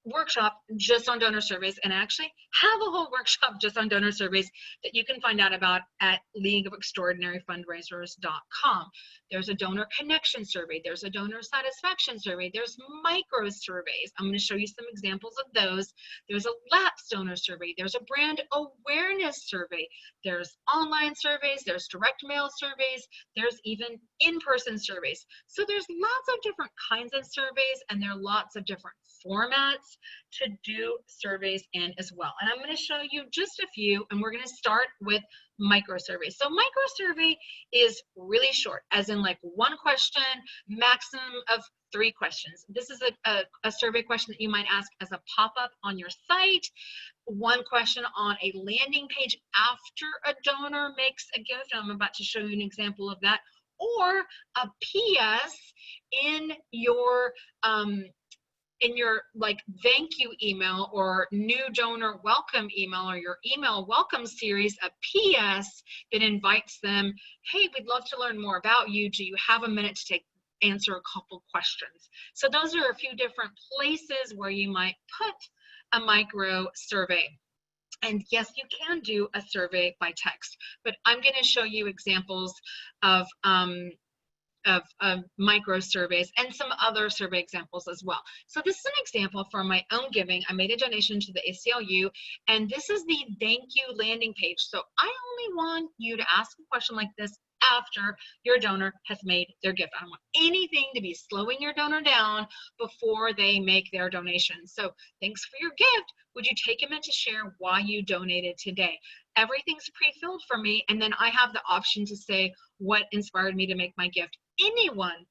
workshop just on donor surveys, and actually have a whole workshop just on donor surveys that you can find out about at leagueofextraordinaryfundraisers.com. There's a donor connection survey, there's a donor satisfaction survey, there's micro surveys. I'm going to show you some examples of those. There's a lapsed donor survey, there's a brand awareness survey, there's online surveys, there's direct mail surveys, there's even in-person surveys. So there's lots of different kinds of surveys, and there are lots of different formats to do surveys in as well. And I'm going to show you just a few, and we're going to start with micro surveys. So micro survey is really short, as in like one question, maximum of 3 questions. This is a survey question that you might ask as a pop-up on your site, one question on a landing page after a donor makes a gift. I'm about to show you an example of that, or a PS in your like thank you email or new donor welcome email, or your email welcome series, a PS that invites them, hey, we'd love to learn more about you. Do you have a minute to answer a couple questions? So those are a few different places where you might put a micro survey. And yes, you can do a survey by text, but I'm going to show you examples of micro surveys and some other survey examples as well. So this is an example from my own giving. I made a donation to the ACLU, and this is the thank you landing page. So I only want you to ask a question like this after your donor has made their gift. I don't want anything to be slowing your donor down before they make their donation. So thanks for your gift. Would you take a minute to share why you donated today? Everything's pre-filled for me, and then I have the option to say what inspired me to make my gift. Anyone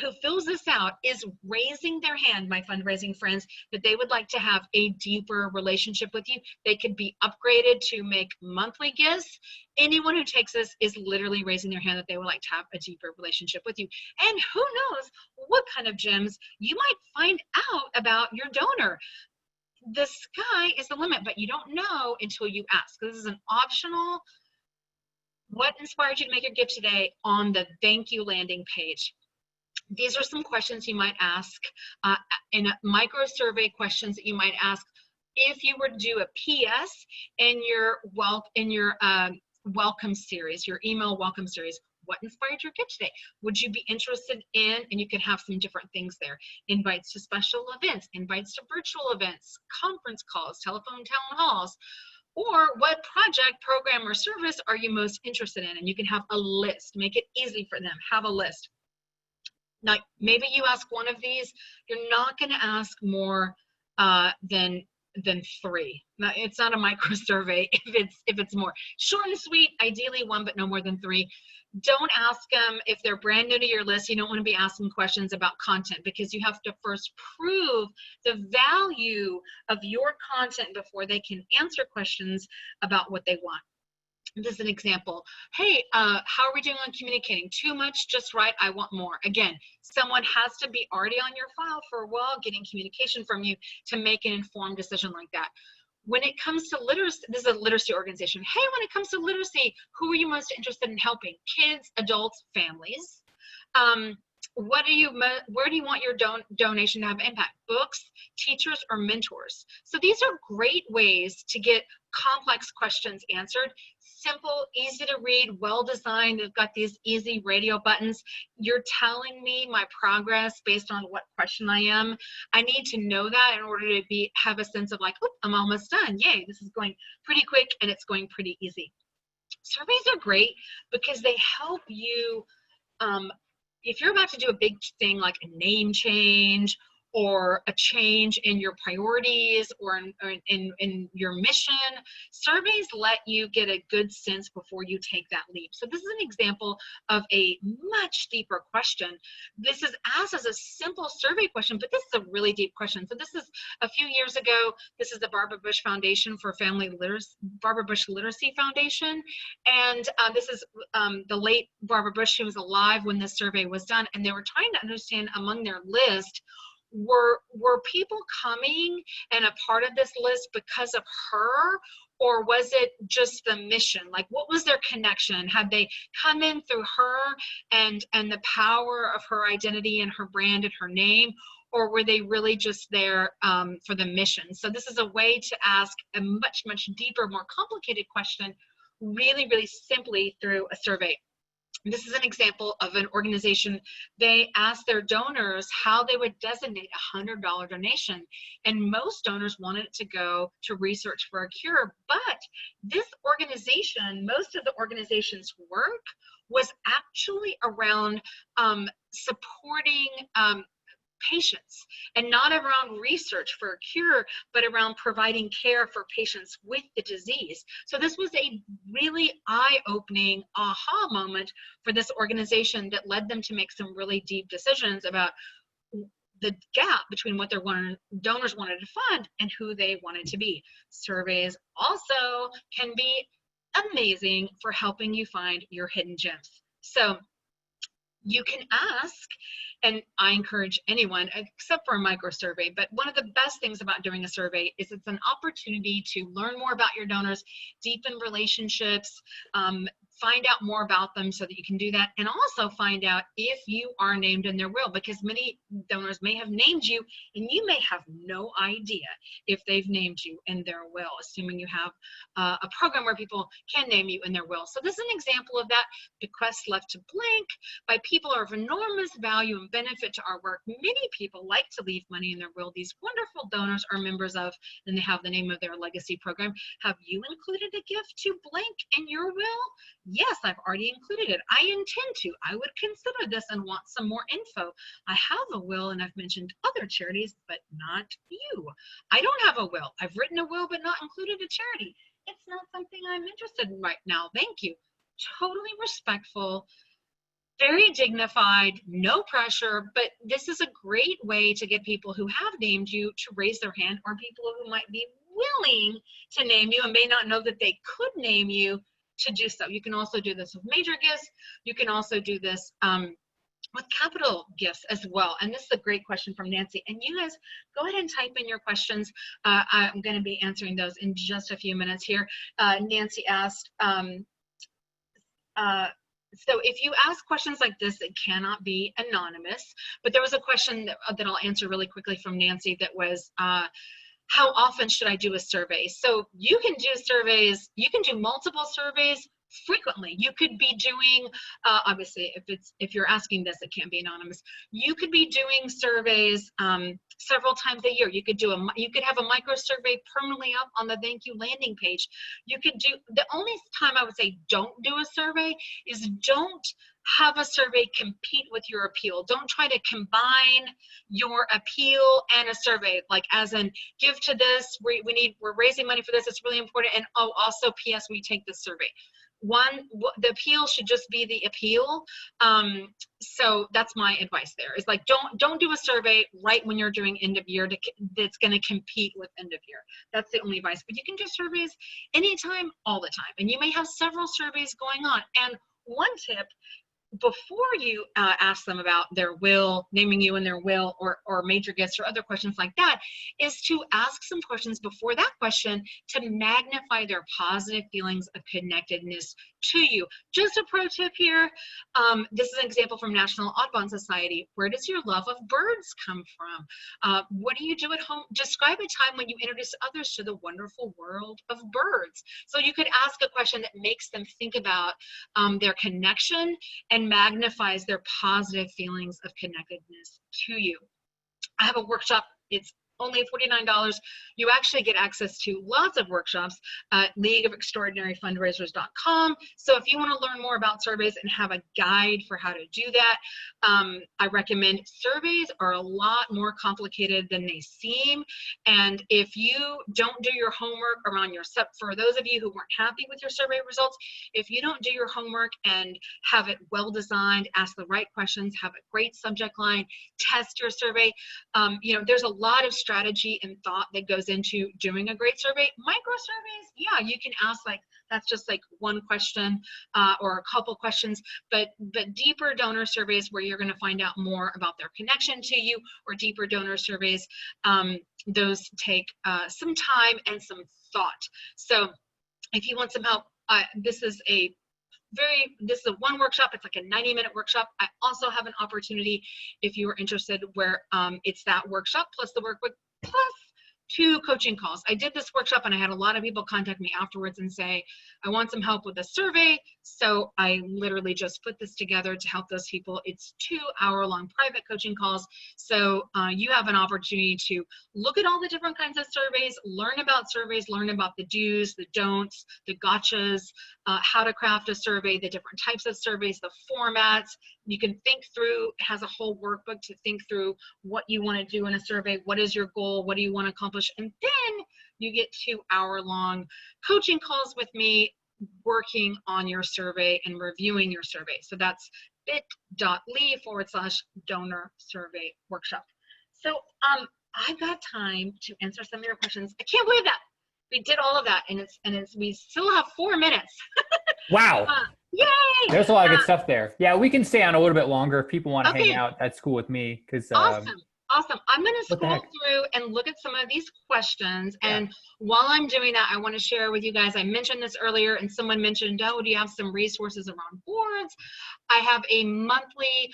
who fills this out is raising their hand, my fundraising friends, that they would like to have a deeper relationship with you. They could be upgraded to make monthly gifts. Anyone who takes this is literally raising their hand that they would like to have a deeper relationship with you. And who knows what kind of gems you might find out about your donor. The sky is the limit, but you don't know until you ask. This is an optional, what inspired you to make your gift today, on the thank you landing page. These are some questions you might ask in a micro survey, questions that you might ask if you were to do a PS in your welcome series, your email welcome series. What inspired your gift today? Would you be interested in, and you can have some different things there, invites to special events, invites to virtual events, conference calls, telephone town halls, or what project, program, or service are you most interested in? And you can have a list. Make it easy for them. Have a list. Now, maybe you ask one of these. You're not going to ask more than 3. Now, it's not a micro survey if it's more. Short and sweet, ideally 1, but no more than 3. Don't ask them if they're brand new to your list. You don't want to be asking questions about content, because you have to first prove the value of your content before they can answer questions about what they want. This is an example. Hey, how are we doing on communicating? Too much, just right, I want more. Again, someone has to be already on your file for a while, getting communication from you to make an informed decision like that. When it comes to literacy, this is a literacy organization. Hey, when it comes to literacy, who are you most interested in helping? Kids, adults, families. Where do you want your donation to have impact? Books, teachers, or mentors? So these are great ways to get complex questions answered. Simple, easy to read, well designed. They've got these easy radio buttons. You're telling me my progress based on what question I am. I need to know that in order to have a sense of like, oh, I'm almost done. Yay, this is going pretty quick and it's going pretty easy. Surveys are great because they help you, if you're about to do a big thing like a name change or a change in your priorities or in your mission, surveys let you get a good sense before you take that leap. So this is an example of a much deeper question. This is asked as a simple survey question, but this is a really deep question. So this is a few years ago. This is the Barbara Bush Foundation for Family Literacy, Barbara Bush Literacy Foundation. And this is the late Barbara Bush, who was alive when this survey was done. And they were trying to understand among their list, were people coming and a part of this list because of her, or was it just the mission? Like, what was their connection? Had they come in through her and the power of her identity and her brand and her name, or were they really just there for the mission? So this is a way to ask a much, much deeper, more complicated question really, really simply through a survey. This is an example of an organization. They asked their donors how they would designate a $100 donation, and most donors wanted it to go to research for a cure. But this organization, most of the organization's work was actually around supporting patients, and not around research for a cure, but around providing care for patients with the disease. So this was a really eye-opening aha moment for this organization that led them to make some really deep decisions about the gap between what their donors wanted to fund and who they wanted to be. Surveys also can be amazing for helping you find your hidden gems. So you can ask, and I encourage anyone, except for a micro survey, but one of the best things about doing a survey is it's an opportunity to learn more about your donors, deepen relationships, find out more about them so that you can do that, and also find out if you are named in their will, because many donors may have named you and you may have no idea if they've named you in their will, assuming you have a program where people can name you in their will. So this is an example of that. Bequests left to blank by people are of enormous value and benefit to our work. Many people like to leave money in their will. These wonderful donors are members of, and they have the name of their legacy program. Have you included a gift to blank in your will? Yes, I've already included it. I intend to. I would consider this and want some more info. I have a will and I've mentioned other charities, but not you. I don't have a will. I've written a will but not included a charity. It's not something I'm interested in right now. Thank you. Totally respectful, very dignified, no pressure, but this is a great way to get people who have named you to raise their hand, or people who might be willing to name you and may not know that they could name you to do so. You can also do this with major gifts. You can also do this with capital gifts as well. And this is a great question from Nancy. And you guys go ahead and type in your questions. I'm going to be answering those in just a few minutes here. Nancy asked, so if you ask questions like this, it cannot be anonymous. But there was a question that I'll answer really quickly from Nancy that was, how often should I do a survey? So you can do surveys, you can do multiple surveys frequently. You could be doing, obviously, if you're asking this, it can't be anonymous. You could be doing surveys several times a year. You could have a micro survey permanently up on the thank you landing page. You could do, the only time I would say don't do a survey is don't have a survey compete with your appeal. Don't try to combine your appeal and a survey, like as in give to this, we're raising money for this, it's really important, and oh, also PS, we take this survey. the appeal should just be the appeal. So that's my advice there, is like, don't do a survey right when you're doing end of year that's going to compete with end of year. That's the only advice. But you can do surveys anytime, all the time. And you may have several surveys going on. And one tip, before you ask them about their will, naming you in their will, or major gifts or other questions like that, is to ask some questions before that question to magnify their positive feelings of connectedness to you. Just a pro tip here. This is an example from National Audubon Society. Where does your love of birds come from? What do you do at home? Describe a time when you introduced others to the wonderful world of birds. So you could ask a question that makes them think about their connection and magnifies their positive feelings of connectedness to you. I have a workshop. It's only $49. You actually get access to lots of workshops at leagueofextraordinaryfundraisers.com. So if you want to learn more about surveys and have a guide for how to do that, I recommend. Surveys are a lot more complicated than they seem. And if you don't do your homework around your for those of you who weren't happy with your survey results, if you don't do your homework and have it well designed, ask the right questions, have a great subject line, test your survey, there's a lot of strategy and thought that goes into doing a great survey. Micro surveys, yeah, you can ask that's just like one question or a couple questions, but deeper donor surveys where you're going to find out more about their connection to you, or deeper donor surveys, those take some time and some thought. So if you want some help, this is a one workshop. It's like a 90-minute workshop. I also have an opportunity, if you are interested, where it's that workshop plus the workbook plus 2 coaching calls. I did this workshop and I had a lot of people contact me afterwards and say, I want some help with a survey. So I literally just put this together to help those people. It's 2-hour-long private coaching calls. So you have an opportunity to look at all the different kinds of surveys, learn about surveys, learn about the do's, the don'ts, the gotchas, how to craft a survey, the different types of surveys, the formats. You can think through, it has a whole workbook to think through what you want to do in a survey. What is your goal? What do you want to accomplish? And then you get 2-hour-long coaching calls with me working on your survey and reviewing your survey. So that's bit.ly/donor survey workshop. So I've got time to answer some of your questions. I can't believe that we did all of that, and we still have 4 minutes. Wow. Yay! There's a lot of good stuff there. Yeah, we can stay on a little bit longer if people want to hang out. That's cool with me. Awesome. I'm going to scroll through and look at some of these questions. And while I'm doing that, I want to share with you guys, I mentioned this earlier and someone mentioned, oh, do you have some resources around boards? I have a monthly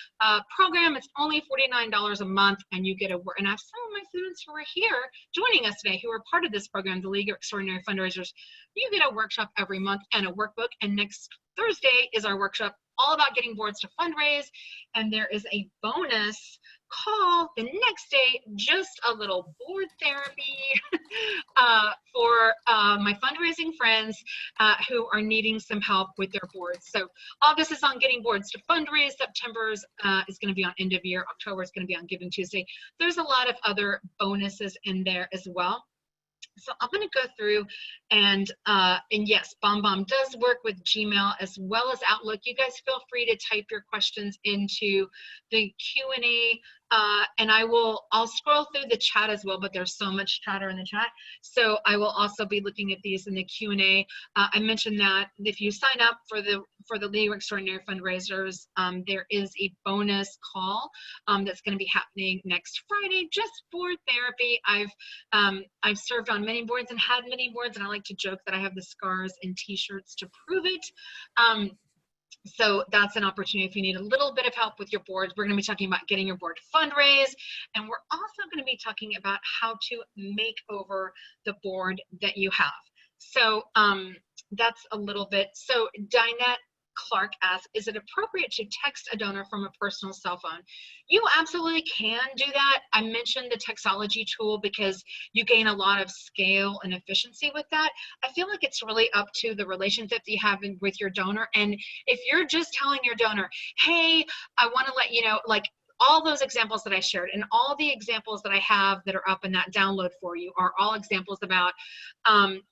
program. It's only $49 a month, and you get and I have some of my students who are here joining us today who are part of this program, the League of Extraordinary Fundraisers. You get a workshop every month and a workbook, and next Thursday is our workshop all about getting boards to fundraise, and there is a bonus call the next day, just a little board therapy for my fundraising friends who are needing some help with their boards. So August is on getting boards to fundraise, September's is going to be on end of year, October is going to be on Giving Tuesday. There's a lot of other bonuses in there as well. So I'm going to go through and yes, BombBomb does work with Gmail as well as Outlook. You guys feel free to type your questions into the Q&A, and I'll scroll through the chat as well, but there's so much chatter in the chat. So I will also be looking at these in the Q&A. I mentioned that if you sign up for the League of Extraordinary Fundraisers, there is a bonus call that's going to be happening next Friday, just board therapy. I've served on many boards and had many boards, and I like to joke that I have the scars and t-shirts to prove it. So that's an opportunity if you need a little bit of help with your boards. We're going to be talking about getting your board to fundraise, and we're also going to be talking about how to make over the board that you have. So that's a little bit. So Dinette Clark asks, is it appropriate to text a donor from a personal cell phone? You absolutely can do that. I mentioned the textology tool because you gain a lot of scale and efficiency with that. I feel like it's really up to the relationship that you have with your donor. And if you're just telling your donor, hey, I want to let you know, like, all those examples that I shared and all the examples that I have that are up in that download for you are all examples about,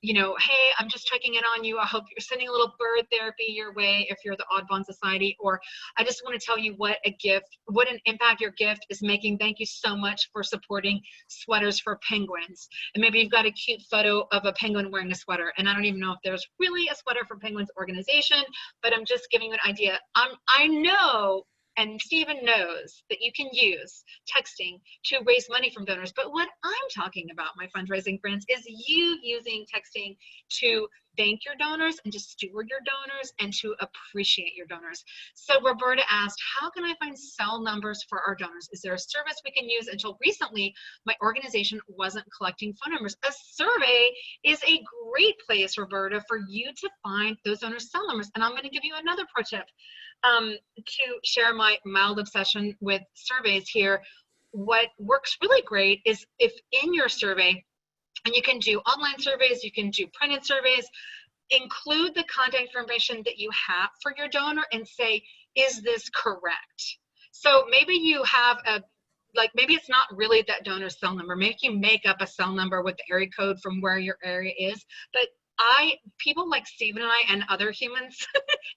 you know, hey, I'm just checking in on you. I hope you're sending a little bird therapy your way if you're the Audubon Society, or I just want to tell you what an impact your gift is making. Thank you so much for supporting sweaters for penguins. And maybe you've got a cute photo of a penguin wearing a sweater. And I don't even know if there's really a Sweater for Penguins organization, but I'm just giving you an idea. I know, and Stephen knows, that you can use texting to raise money from donors. But what I'm talking about, my fundraising friends, is you using texting to thank your donors and to steward your donors and to appreciate your donors. So Roberta asked, how can I find cell numbers for our donors? Is there a service we can use? Until recently, my organization wasn't collecting phone numbers. A survey is a great place, Roberta, for you to find those donors' cell numbers. And I'm going to give you another pro tip to share my mild obsession with surveys here. What works really great is if in your survey, and you can do online surveys, you can do printed surveys, include the contact information that you have for your donor and say, is this correct? So maybe you have maybe it's not really that donor's cell number. Maybe you make up a cell number with the area code from where your area is. But people like Stephen and I and other humans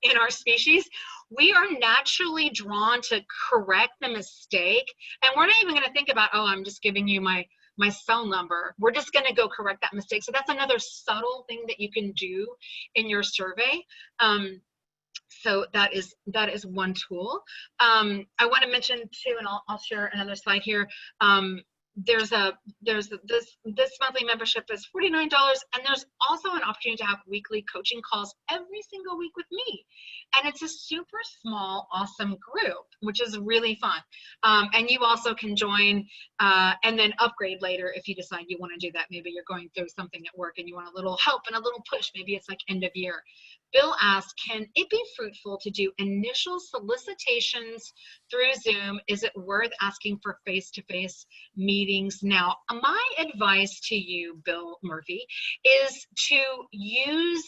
in our species, we are naturally drawn to correct the mistake. And we're not even going to think about, oh, I'm just giving you my cell number. We're just going to go correct that mistake. So that's another subtle thing that you can do in your survey. So that is one tool. I want to mention too, and I'll share another slide here. This monthly membership is $49, and there's also an opportunity to have weekly coaching calls every single week with me. And it's a super small, awesome group, which is really fun. And you also can join and then upgrade later if you decide you want to do that. Maybe you're going through something at work and you want a little help and a little push. Maybe it's like end of year. Bill asked, can it be fruitful to do initial solicitations through Zoom? Is it worth asking for face-to-face meetings now? My advice to you, Bill Murphy, is to use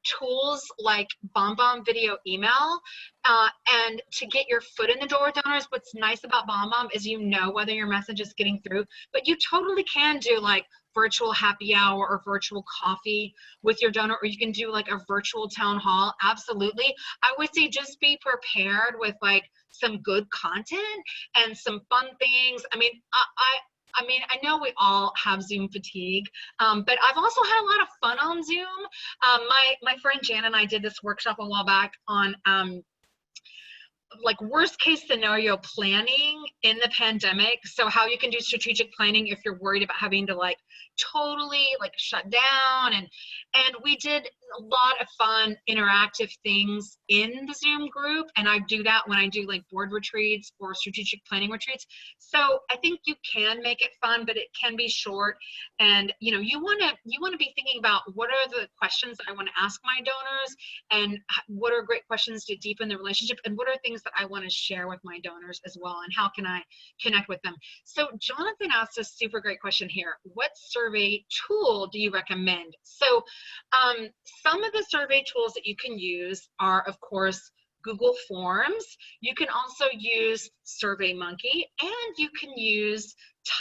tools like BombBomb Video Email and to get your foot in the door with donors. What's nice about BombBomb is you know whether your message is getting through, but you totally can do like virtual happy hour or virtual coffee with your donor, or you can do like a virtual town hall. Absolutely. I would say just be prepared with like some good content and some fun things. I mean, I know we all have Zoom fatigue, but I've also had a lot of fun on Zoom. My friend Jan and I did this workshop a while back on like worst case scenario planning in the pandemic. So how you can do strategic planning if you're worried about having to like totally like shut down. And we did a lot of fun interactive things in the Zoom group. And I do that when I do like board retreats or strategic planning retreats. So I think you can make it fun, but it can be short. And you know, you want to be thinking about what are the questions that I want to ask my donors, and what are great questions to deepen the relationship, and what are things that I want to share with my donors as well, and how can I connect with them. So Jonathan asked a super great question here. What survey tool do you recommend? So some of the survey tools that you can use are, of course, Google Forms. You can also use SurveyMonkey, and you can use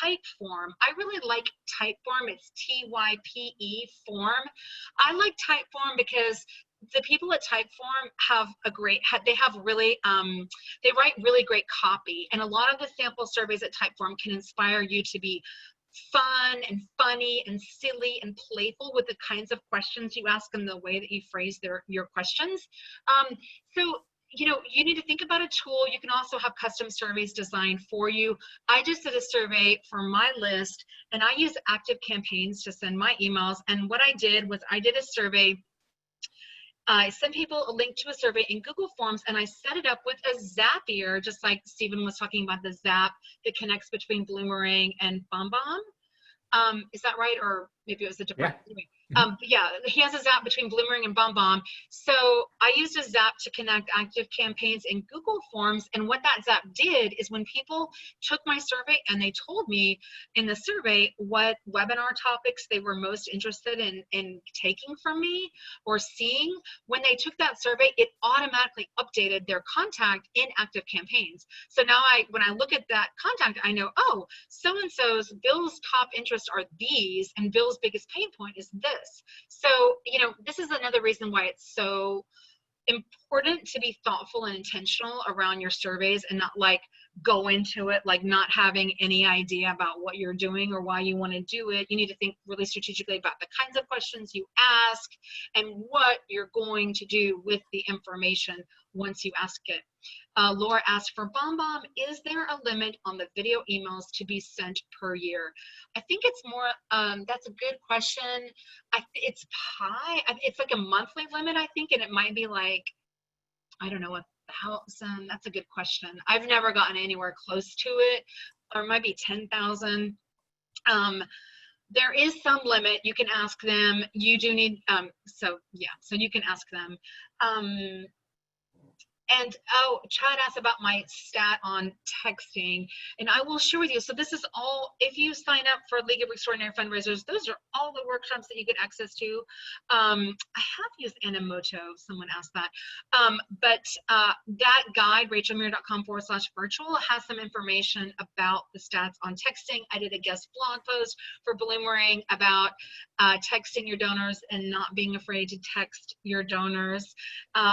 Typeform. I really like Typeform. It's Type form. I like Typeform because the people at Typeform have they write really great copy, and a lot of the sample surveys at Typeform can inspire you to be fun and funny and silly and playful with the kinds of questions you ask and the way that you phrase your questions. So you know, you need to think about a tool. You can also have custom surveys designed for you. I just did a survey for my list, and I use Active Campaigns to send my emails. And what I did was I did a survey. I sent people a link to a survey in Google Forms, and I set it up with a Zapier, just like Stephen was talking about the Zap that connects between Bloomerang and BombBomb. Is that right? Or maybe it was a different. Yeah. But yeah, he has a Zap between Bloomerang and BombBomb. So I used a Zap to connect active campaigns in Google Forms. And what that Zap did is when people took my survey and they told me in the survey what webinar topics they were most interested in taking from me or seeing, when they took that survey, it automatically updated their contact in active campaigns. So now when I look at that contact, I know, oh, so-and-so's, Bill's top interests are these, and Bill's biggest pain point is this. So, you know, this is another reason why it's so important to be thoughtful and intentional around your surveys and not like go into it like not having any idea about what you're doing or why you want to do it. You need to think really strategically about the kinds of questions you ask and what you're going to do with the information once you ask it. Laura asked, for BombBomb, is there a limit on the video emails to be sent per year? I think it's more, that's a good question. It's high. It's like a monthly limit, I think, and it might be like, I don't know, 1,000. That's a good question. I've never gotten anywhere close to it, or it might be 10,000. There is some limit. You can ask them. You do need, so you can ask them. And oh, Chad asked about my stat on texting, and I will share with you. So this is all, if you sign up for League of Extraordinary Fundraisers, those are all the workshops that you get access to. I have used Animoto, someone asked that. But that guide, rachelmuir.com/virtual, has some information about the stats on texting. I did a guest blog post for Bloomerang about texting your donors and not being afraid to text your donors.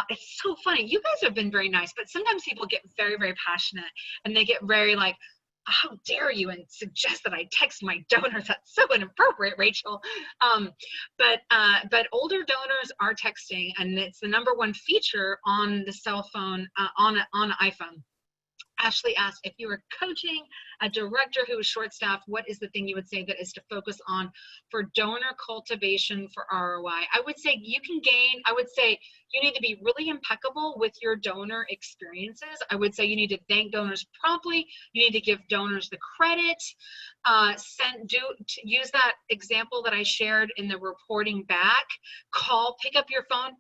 It's so funny. You guys have been very nice, but sometimes people get very, very passionate and they get very like, how dare you, and suggest that I text my donors. That's so inappropriate, Rachel. But older donors are texting, and it's the #1 feature on the cell phone, on an iPhone. Ashley asked, if you were coaching a director who is short-staffed, what is the thing you would say that is to focus on for donor cultivation for ROI? I would say you can gain, I would say you need to be really impeccable with your donor experiences. I would say you need to thank donors promptly. You need to give donors the credit. Use that example that I shared in the reporting back. Pick up your phone.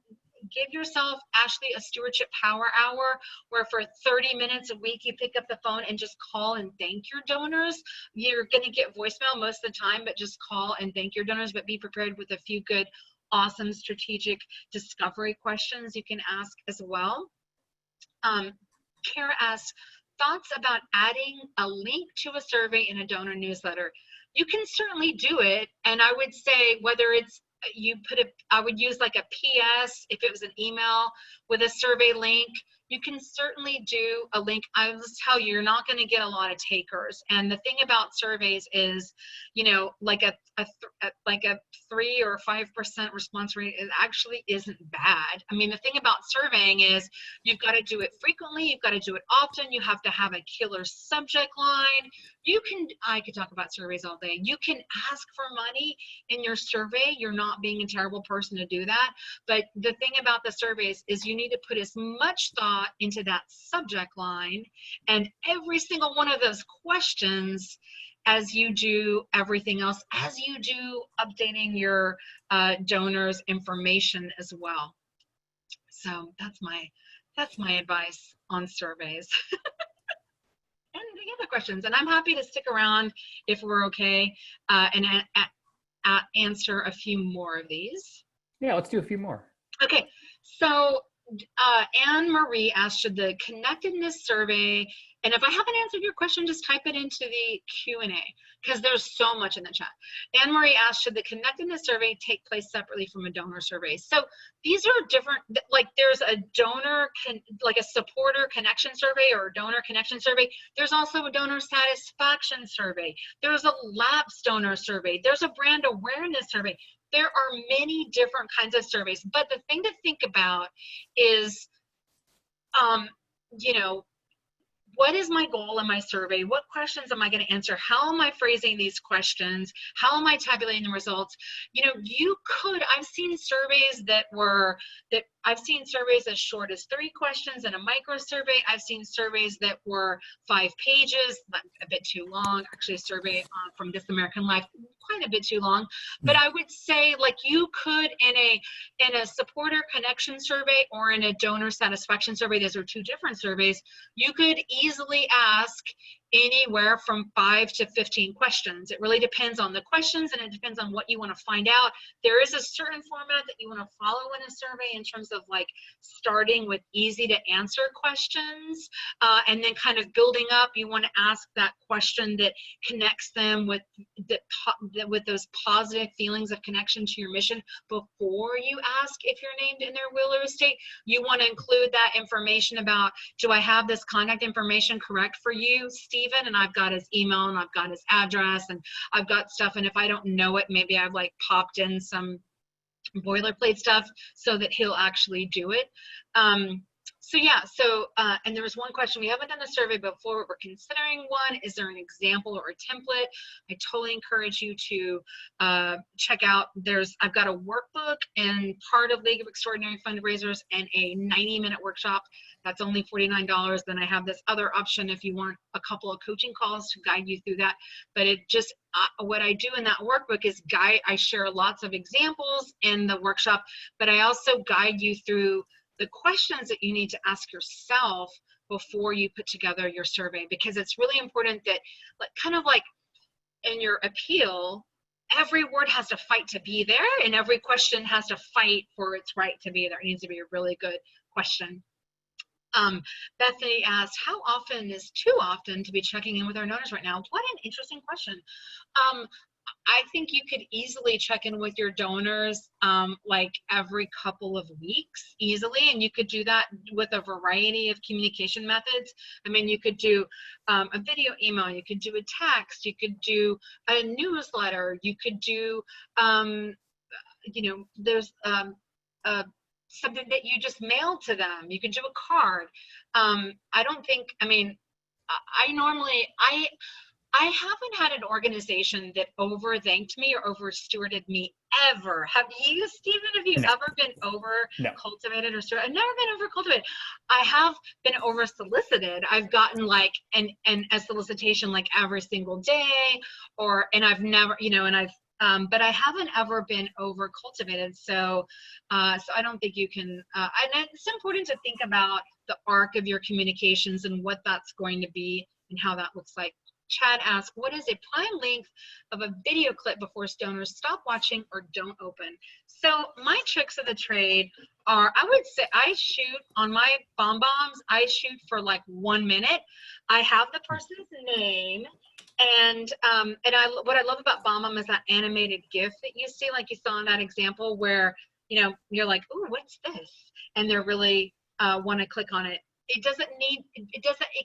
Give yourself, Ashley, a stewardship power hour where for 30 minutes a week you pick up the phone and just call and thank your donors. You're going to get voicemail most of the time, but just call and thank your donors, but be prepared with a few good, awesome strategic discovery questions you can ask as well. Kara asks, thoughts about adding a link to a survey in a donor newsletter? You can certainly do it, and I would say whether it's I would use like a PS if it was an email with a survey link. You can certainly do a link. I will tell you, you're not going to get a lot of takers. And the thing about surveys is, you know, like a 3 or 5% response rate, it actually isn't bad. I mean, the thing about surveying is you've got to do it frequently. You've got to do it often. You have to have a killer subject line. I could talk about surveys all day. You can ask for money in your survey. You're not being a terrible person to do that. But the thing about the surveys is you need to put as much thought into that subject line and every single one of those questions as you do everything else, as you do updating your donors' information as well. So that's my advice on surveys. And any other questions? And I'm happy to stick around if we're okay and answer a few more of these. Yeah, let's do a few more. Okay, so Anne Marie asked, should the Connectedness Survey, and if I haven't answered your question, just type it into the Q&A because there's so much in the chat. Anne Marie asked, should the Connectedness Survey take place separately from a donor survey? So these are different, like there's a donor, like a supporter connection survey or a donor connection survey. There's also a donor satisfaction survey. There's a lapsed donor survey. There's a brand awareness survey. There are many different kinds of surveys, but the thing to think about is, you know, what is my goal in my survey? What questions am I going to answer? How am I phrasing these questions? How am I tabulating the results? You know, I've seen surveys I've seen surveys as short as 3 questions in a micro survey. I've seen surveys that were 5 pages, a bit too long. Actually, a survey from This American Life, quite a bit too long. But I would say, like, you could in a supporter connection survey or in a donor satisfaction survey, those are 2 different surveys, you could easily ask anywhere from 5 to 15 questions. It really depends on the questions, and it depends on what you want to find out. There is a certain format that you want to follow in a survey in terms of like starting with easy to answer questions, and then kind of building up. You want to ask that question that connects them with those positive feelings of connection to your mission before you ask if you're named in their will or estate. You want to include that information about, do I have this contact information correct for you, Stephen? And I've got his email and I've got his address and I've got stuff. And if I don't know it, maybe I've like popped in some boilerplate stuff so that he'll actually do it. So yeah, and there was one question, we haven't done a survey before, we're considering one. Is there an example or a template? I totally encourage you to check out, I've got a workbook and part of League of Extraordinary Fundraisers and a 90-minute workshop. That's only $49. Then I have this other option if you want a couple of coaching calls to guide you through that. But it just, what I do in that workbook is I share lots of examples in the workshop, but I also guide you through the questions that you need to ask yourself before you put together your survey, because it's really important that, like, kind of like in your appeal, every word has to fight to be there, and every question has to fight for its right to be there. It needs to be a really good question. Bethany asked, how often is too often to be checking in with our donors right now? What an interesting question. I think you could easily check in with your donors like every couple of weeks easily, and you could do that with a variety of communication methods. I mean, you could do a video email, you could do a text, you could do a newsletter, you could do, you know, there's something that you just mail to them. You can do a card. I don't think, I mean, I haven't had an organization that over-thanked me or over-stewarded me ever. Have you, Stephen? Have you ever been over-cultivated or stewarded? I've never been over-cultivated. I have been over-solicited. I've gotten like a solicitation like every single day, and I've never, you know, and I've, but I haven't ever been over-cultivated. So I don't think you can, and it's important to think about the arc of your communications and what that's going to be and how that looks like. Chad asked, what is a prime length of a video clip before donors stop watching or don't open? So my tricks of the trade are, I would say I shoot on my bombs, I shoot for like 1 minute. I have the person's name, and what I love about BombBomb is that animated GIF that you see, like you saw in that example, where, you know, you're like, oh, what's this? And they're really want to click on it. It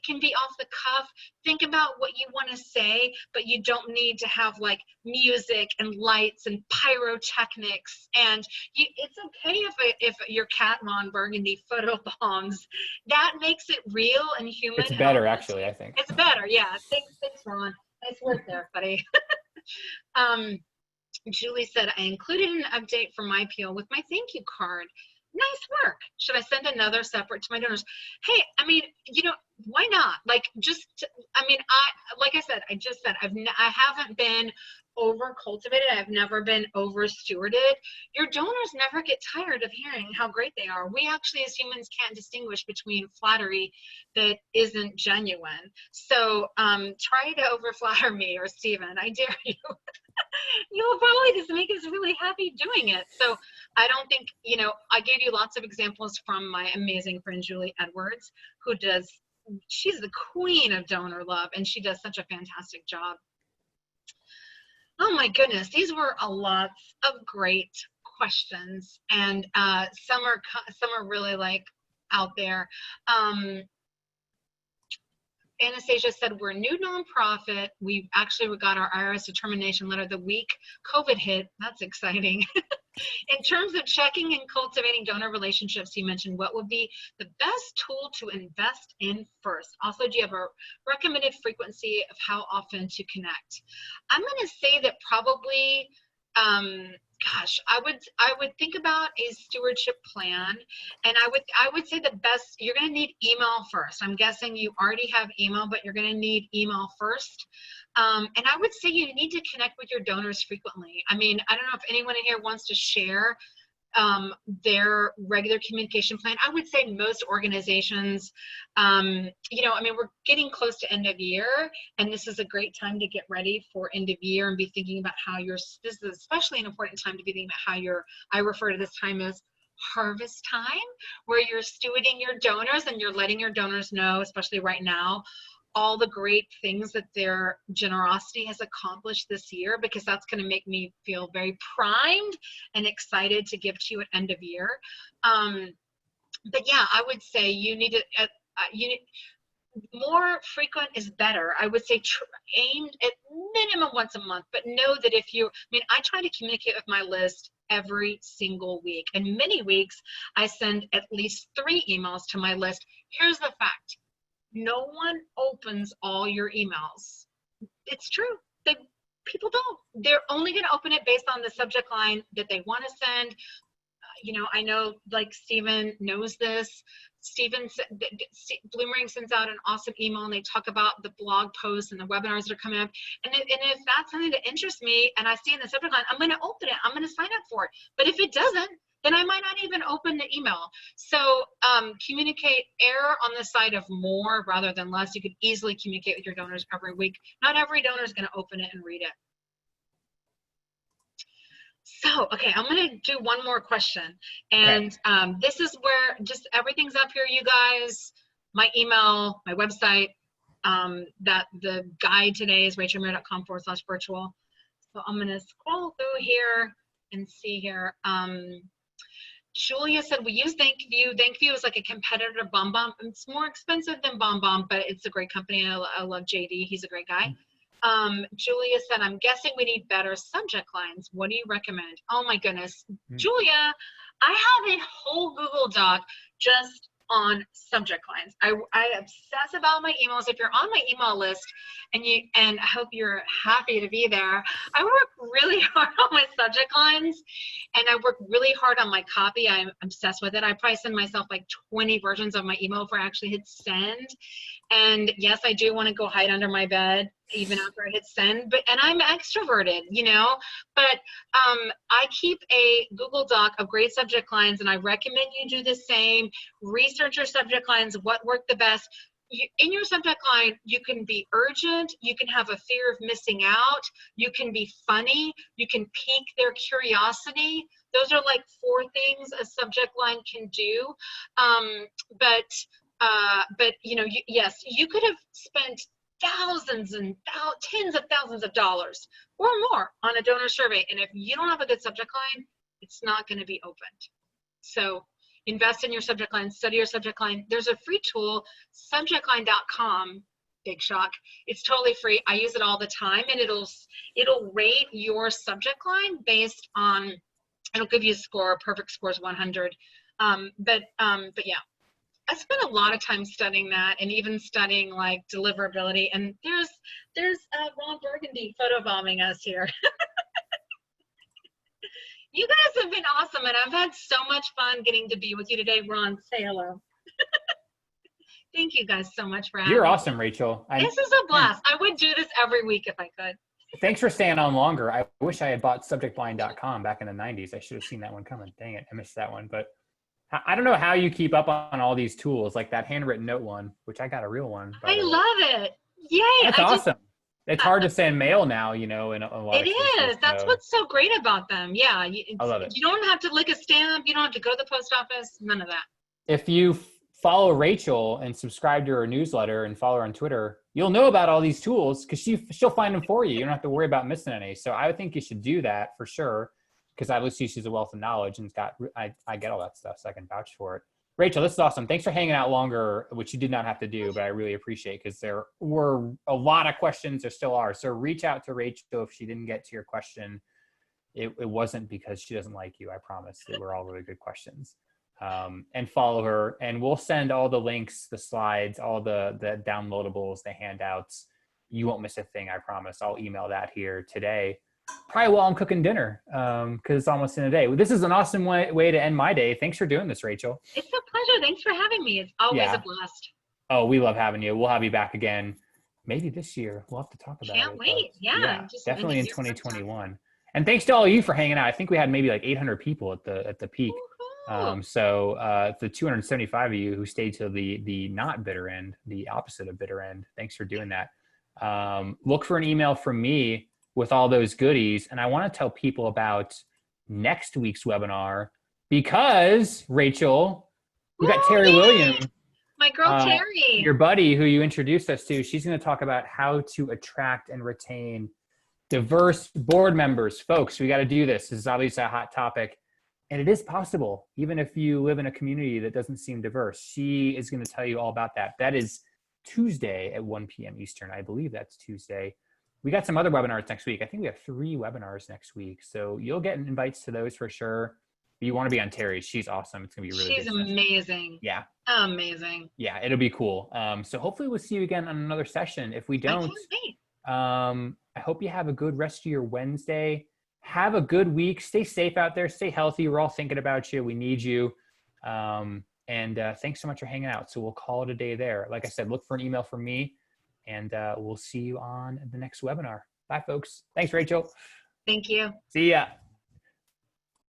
can be off the cuff. Think about what you want to say, but you don't need to have like music and lights and pyrotechnics. And it's okay if your Kat Von Burgundy photo bombs. That makes it real and human. It's better, actually, I think. It's better, yeah. Thanks, Ron. Nice work there, buddy. Julie said, I included an update for my appeal with my thank you card. Nice work. Should I send another separate to my donors? Hey, I mean, you know, why not? Like, like I said, I haven't been over cultivated. I've never been over stewarded. Your donors never get tired of hearing how great they are. We actually, as humans, can't distinguish between flattery that isn't genuine. So try to over flatter me or Stephen. I dare you. You'll probably just make us really happy doing it. So I don't think, you know, I gave you lots of examples from my amazing friend Julie Edwards, she's the queen of donor love, and she does such a fantastic job. Oh my goodness, these were a lot of great questions, and some are really like out there. Anastasia said, we're a new nonprofit. We actually got our IRS determination letter the week COVID hit. That's exciting. In terms of checking and cultivating donor relationships, you mentioned what would be the best tool to invest in first. Also, do you have a recommended frequency of how often to connect? I'm going to say that probably, gosh, I would think about a stewardship plan, and I would say the best, you're going to need email first. I'm guessing you already have email, but you're going to need email first. And I would say you need to connect with your donors frequently. I mean, I don't know if anyone in here wants to share their regular communication plan. I would say most organizations, you know, I mean, we're getting close to end of year, and this is a great time to get ready for end of year and be thinking about how this is especially an important time to be thinking about how I refer to this time as harvest time, where you're stewarding your donors and you're letting your donors know, especially right now, all the great things that their generosity has accomplished this year, because that's going to make me feel very primed and excited to give to you at end of year. But yeah, I would say you need to, more frequent is better. I would say aim at minimum once a month, but know that if you, I mean, I try to communicate with my list every single week, and many weeks I send at least 3 emails to my list. Here's the fact. No one opens all your emails. It's true. People don't. They're only going to open it based on the subject line that they want to send. You know, I know, like, Stephen knows this. Bloomerang sends out an awesome email, and they talk about the blog posts and the webinars that are coming up. And if that's something that interests me and I see in the subject line, I'm going to open it. I'm going to sign up for it. But if it doesn't, then I might not even open the email. So communicate, err on the side of more rather than less. You could easily communicate with your donors every week. Not every donor is going to open it and read it. So, okay, I'm going to do one more question. And this is where just everything's up here, you guys. My email, my website, that the guide today is rachelmuir.com/virtual. So I'm going to scroll through here and see here. Julia said, we use ThankView. ThankView is like a competitor to BombBomb. It's more expensive than BombBomb, but it's a great company. I love JD. He's a great guy. Julia said, I'm guessing we need better subject lines. What do you recommend? Oh my goodness. Julia, I have a whole Google Doc just on subject lines. I obsess about my emails. If you're on my email list, and I hope you're happy to be there, I work really hard on my subject lines, and I work really hard on my copy. I'm obsessed with it. I probably send myself like 20 versions of my email before I actually hit send. And yes, I do want to go hide under my bed even after I hit send, and I'm extroverted, you know, but I keep a Google Doc of great subject lines, and I recommend you do the same. Research your subject lines, what worked the best. In your subject line, you can be urgent, you can have a fear of missing out, you can be funny, you can pique their curiosity. Those are like 4 things a subject line can do. But you know, yes, you could have spent thousands and tens of thousands of dollars or more on a donor survey, and if you don't have a good subject line, it's not going to be opened. So invest in your subject line, study your subject line. There's a free tool, subjectline.com. Big shock. It's totally free. I use it all the time, and it'll rate your subject line based on, it'll give you a score. Perfect score is 100. But yeah. I spent a lot of time studying that, and even studying like deliverability. And there's Ron Burgundy photobombing us here. You guys have been awesome, and I've had so much fun getting to be with you today. Ron, say hello. Thank you guys so much for having me. You're awesome, Rachel. This is a blast. I would do this every week if I could. Thanks for staying on longer. I wish I had bought subjectline.com back in the 90s. I should have seen that one coming. Dang it, I missed that one. But I don't know how you keep up on all these tools, like that handwritten note one, which I got a real one. I love it. Yay. That's awesome. It's hard to send mail now, you know, in a lot of cases. It is. That's what's so great about them. Yeah. I love it. You don't have to lick a stamp. You don't have to go to the post office. None of that. If you follow Rachel and subscribe to her newsletter and follow her on Twitter, you'll know about all these tools because she'll find them for you. You don't have to worry about missing any. So I would think you should do that for sure, because obviously she's a wealth of knowledge and I get all that stuff, so I can vouch for it. Rachel, this is awesome. Thanks for hanging out longer, which you did not have to do, but I really appreciate because there were a lot of questions. There still are. So reach out to Rachel if she didn't get to your question. It wasn't because she doesn't like you. I promise. They were all really good questions. And follow her. And we'll send all the links, the slides, all the downloadables, the handouts. You won't miss a thing, I promise. I'll email that here today. Probably while I'm cooking dinner, because it's almost in a day. This is an awesome way to end my day. Thanks for doing this, Rachel. It's a pleasure. Thanks for having me. It's always a blast. Oh, we love having you. We'll have you back again. Maybe this year. We'll have to talk about it. Can't wait. Yeah. Definitely in 2021. And thanks to all of you for hanging out. I think we had maybe like 800 people at the peak. So the 275 of you who stayed till the not bitter end, the opposite of bitter end. Thanks for doing that. Look for an email from me with all those goodies. And I want to tell people about next week's webinar because, Rachel, we got Terry Williams. My girl, Terry. Your buddy who you introduced us to. She's going to talk about how to attract and retain diverse board members. Folks, we got to do this. This is obviously a hot topic. And it is possible, even if you live in a community that doesn't seem diverse. She is going to tell you all about that. That is Tuesday at 1 p.m. Eastern. I believe that's Tuesday. We got some other webinars next week. I think we have 3 webinars next week. So you'll get invites to those for sure. But you want to be on Terry's. She's awesome. It's going to be really good. She's amazing. Yeah. Amazing. Yeah, it'll be cool. So hopefully we'll see you again on another session. If we don't, I hope you have a good rest of your Wednesday. Have a good week. Stay safe out there. Stay healthy. We're all thinking about you. We need you. And thanks so much for hanging out. So we'll call it a day there. Like I said, look for an email from me. And we'll see you on the next webinar. Bye, folks. Thanks, Rachel. Thank you. See ya.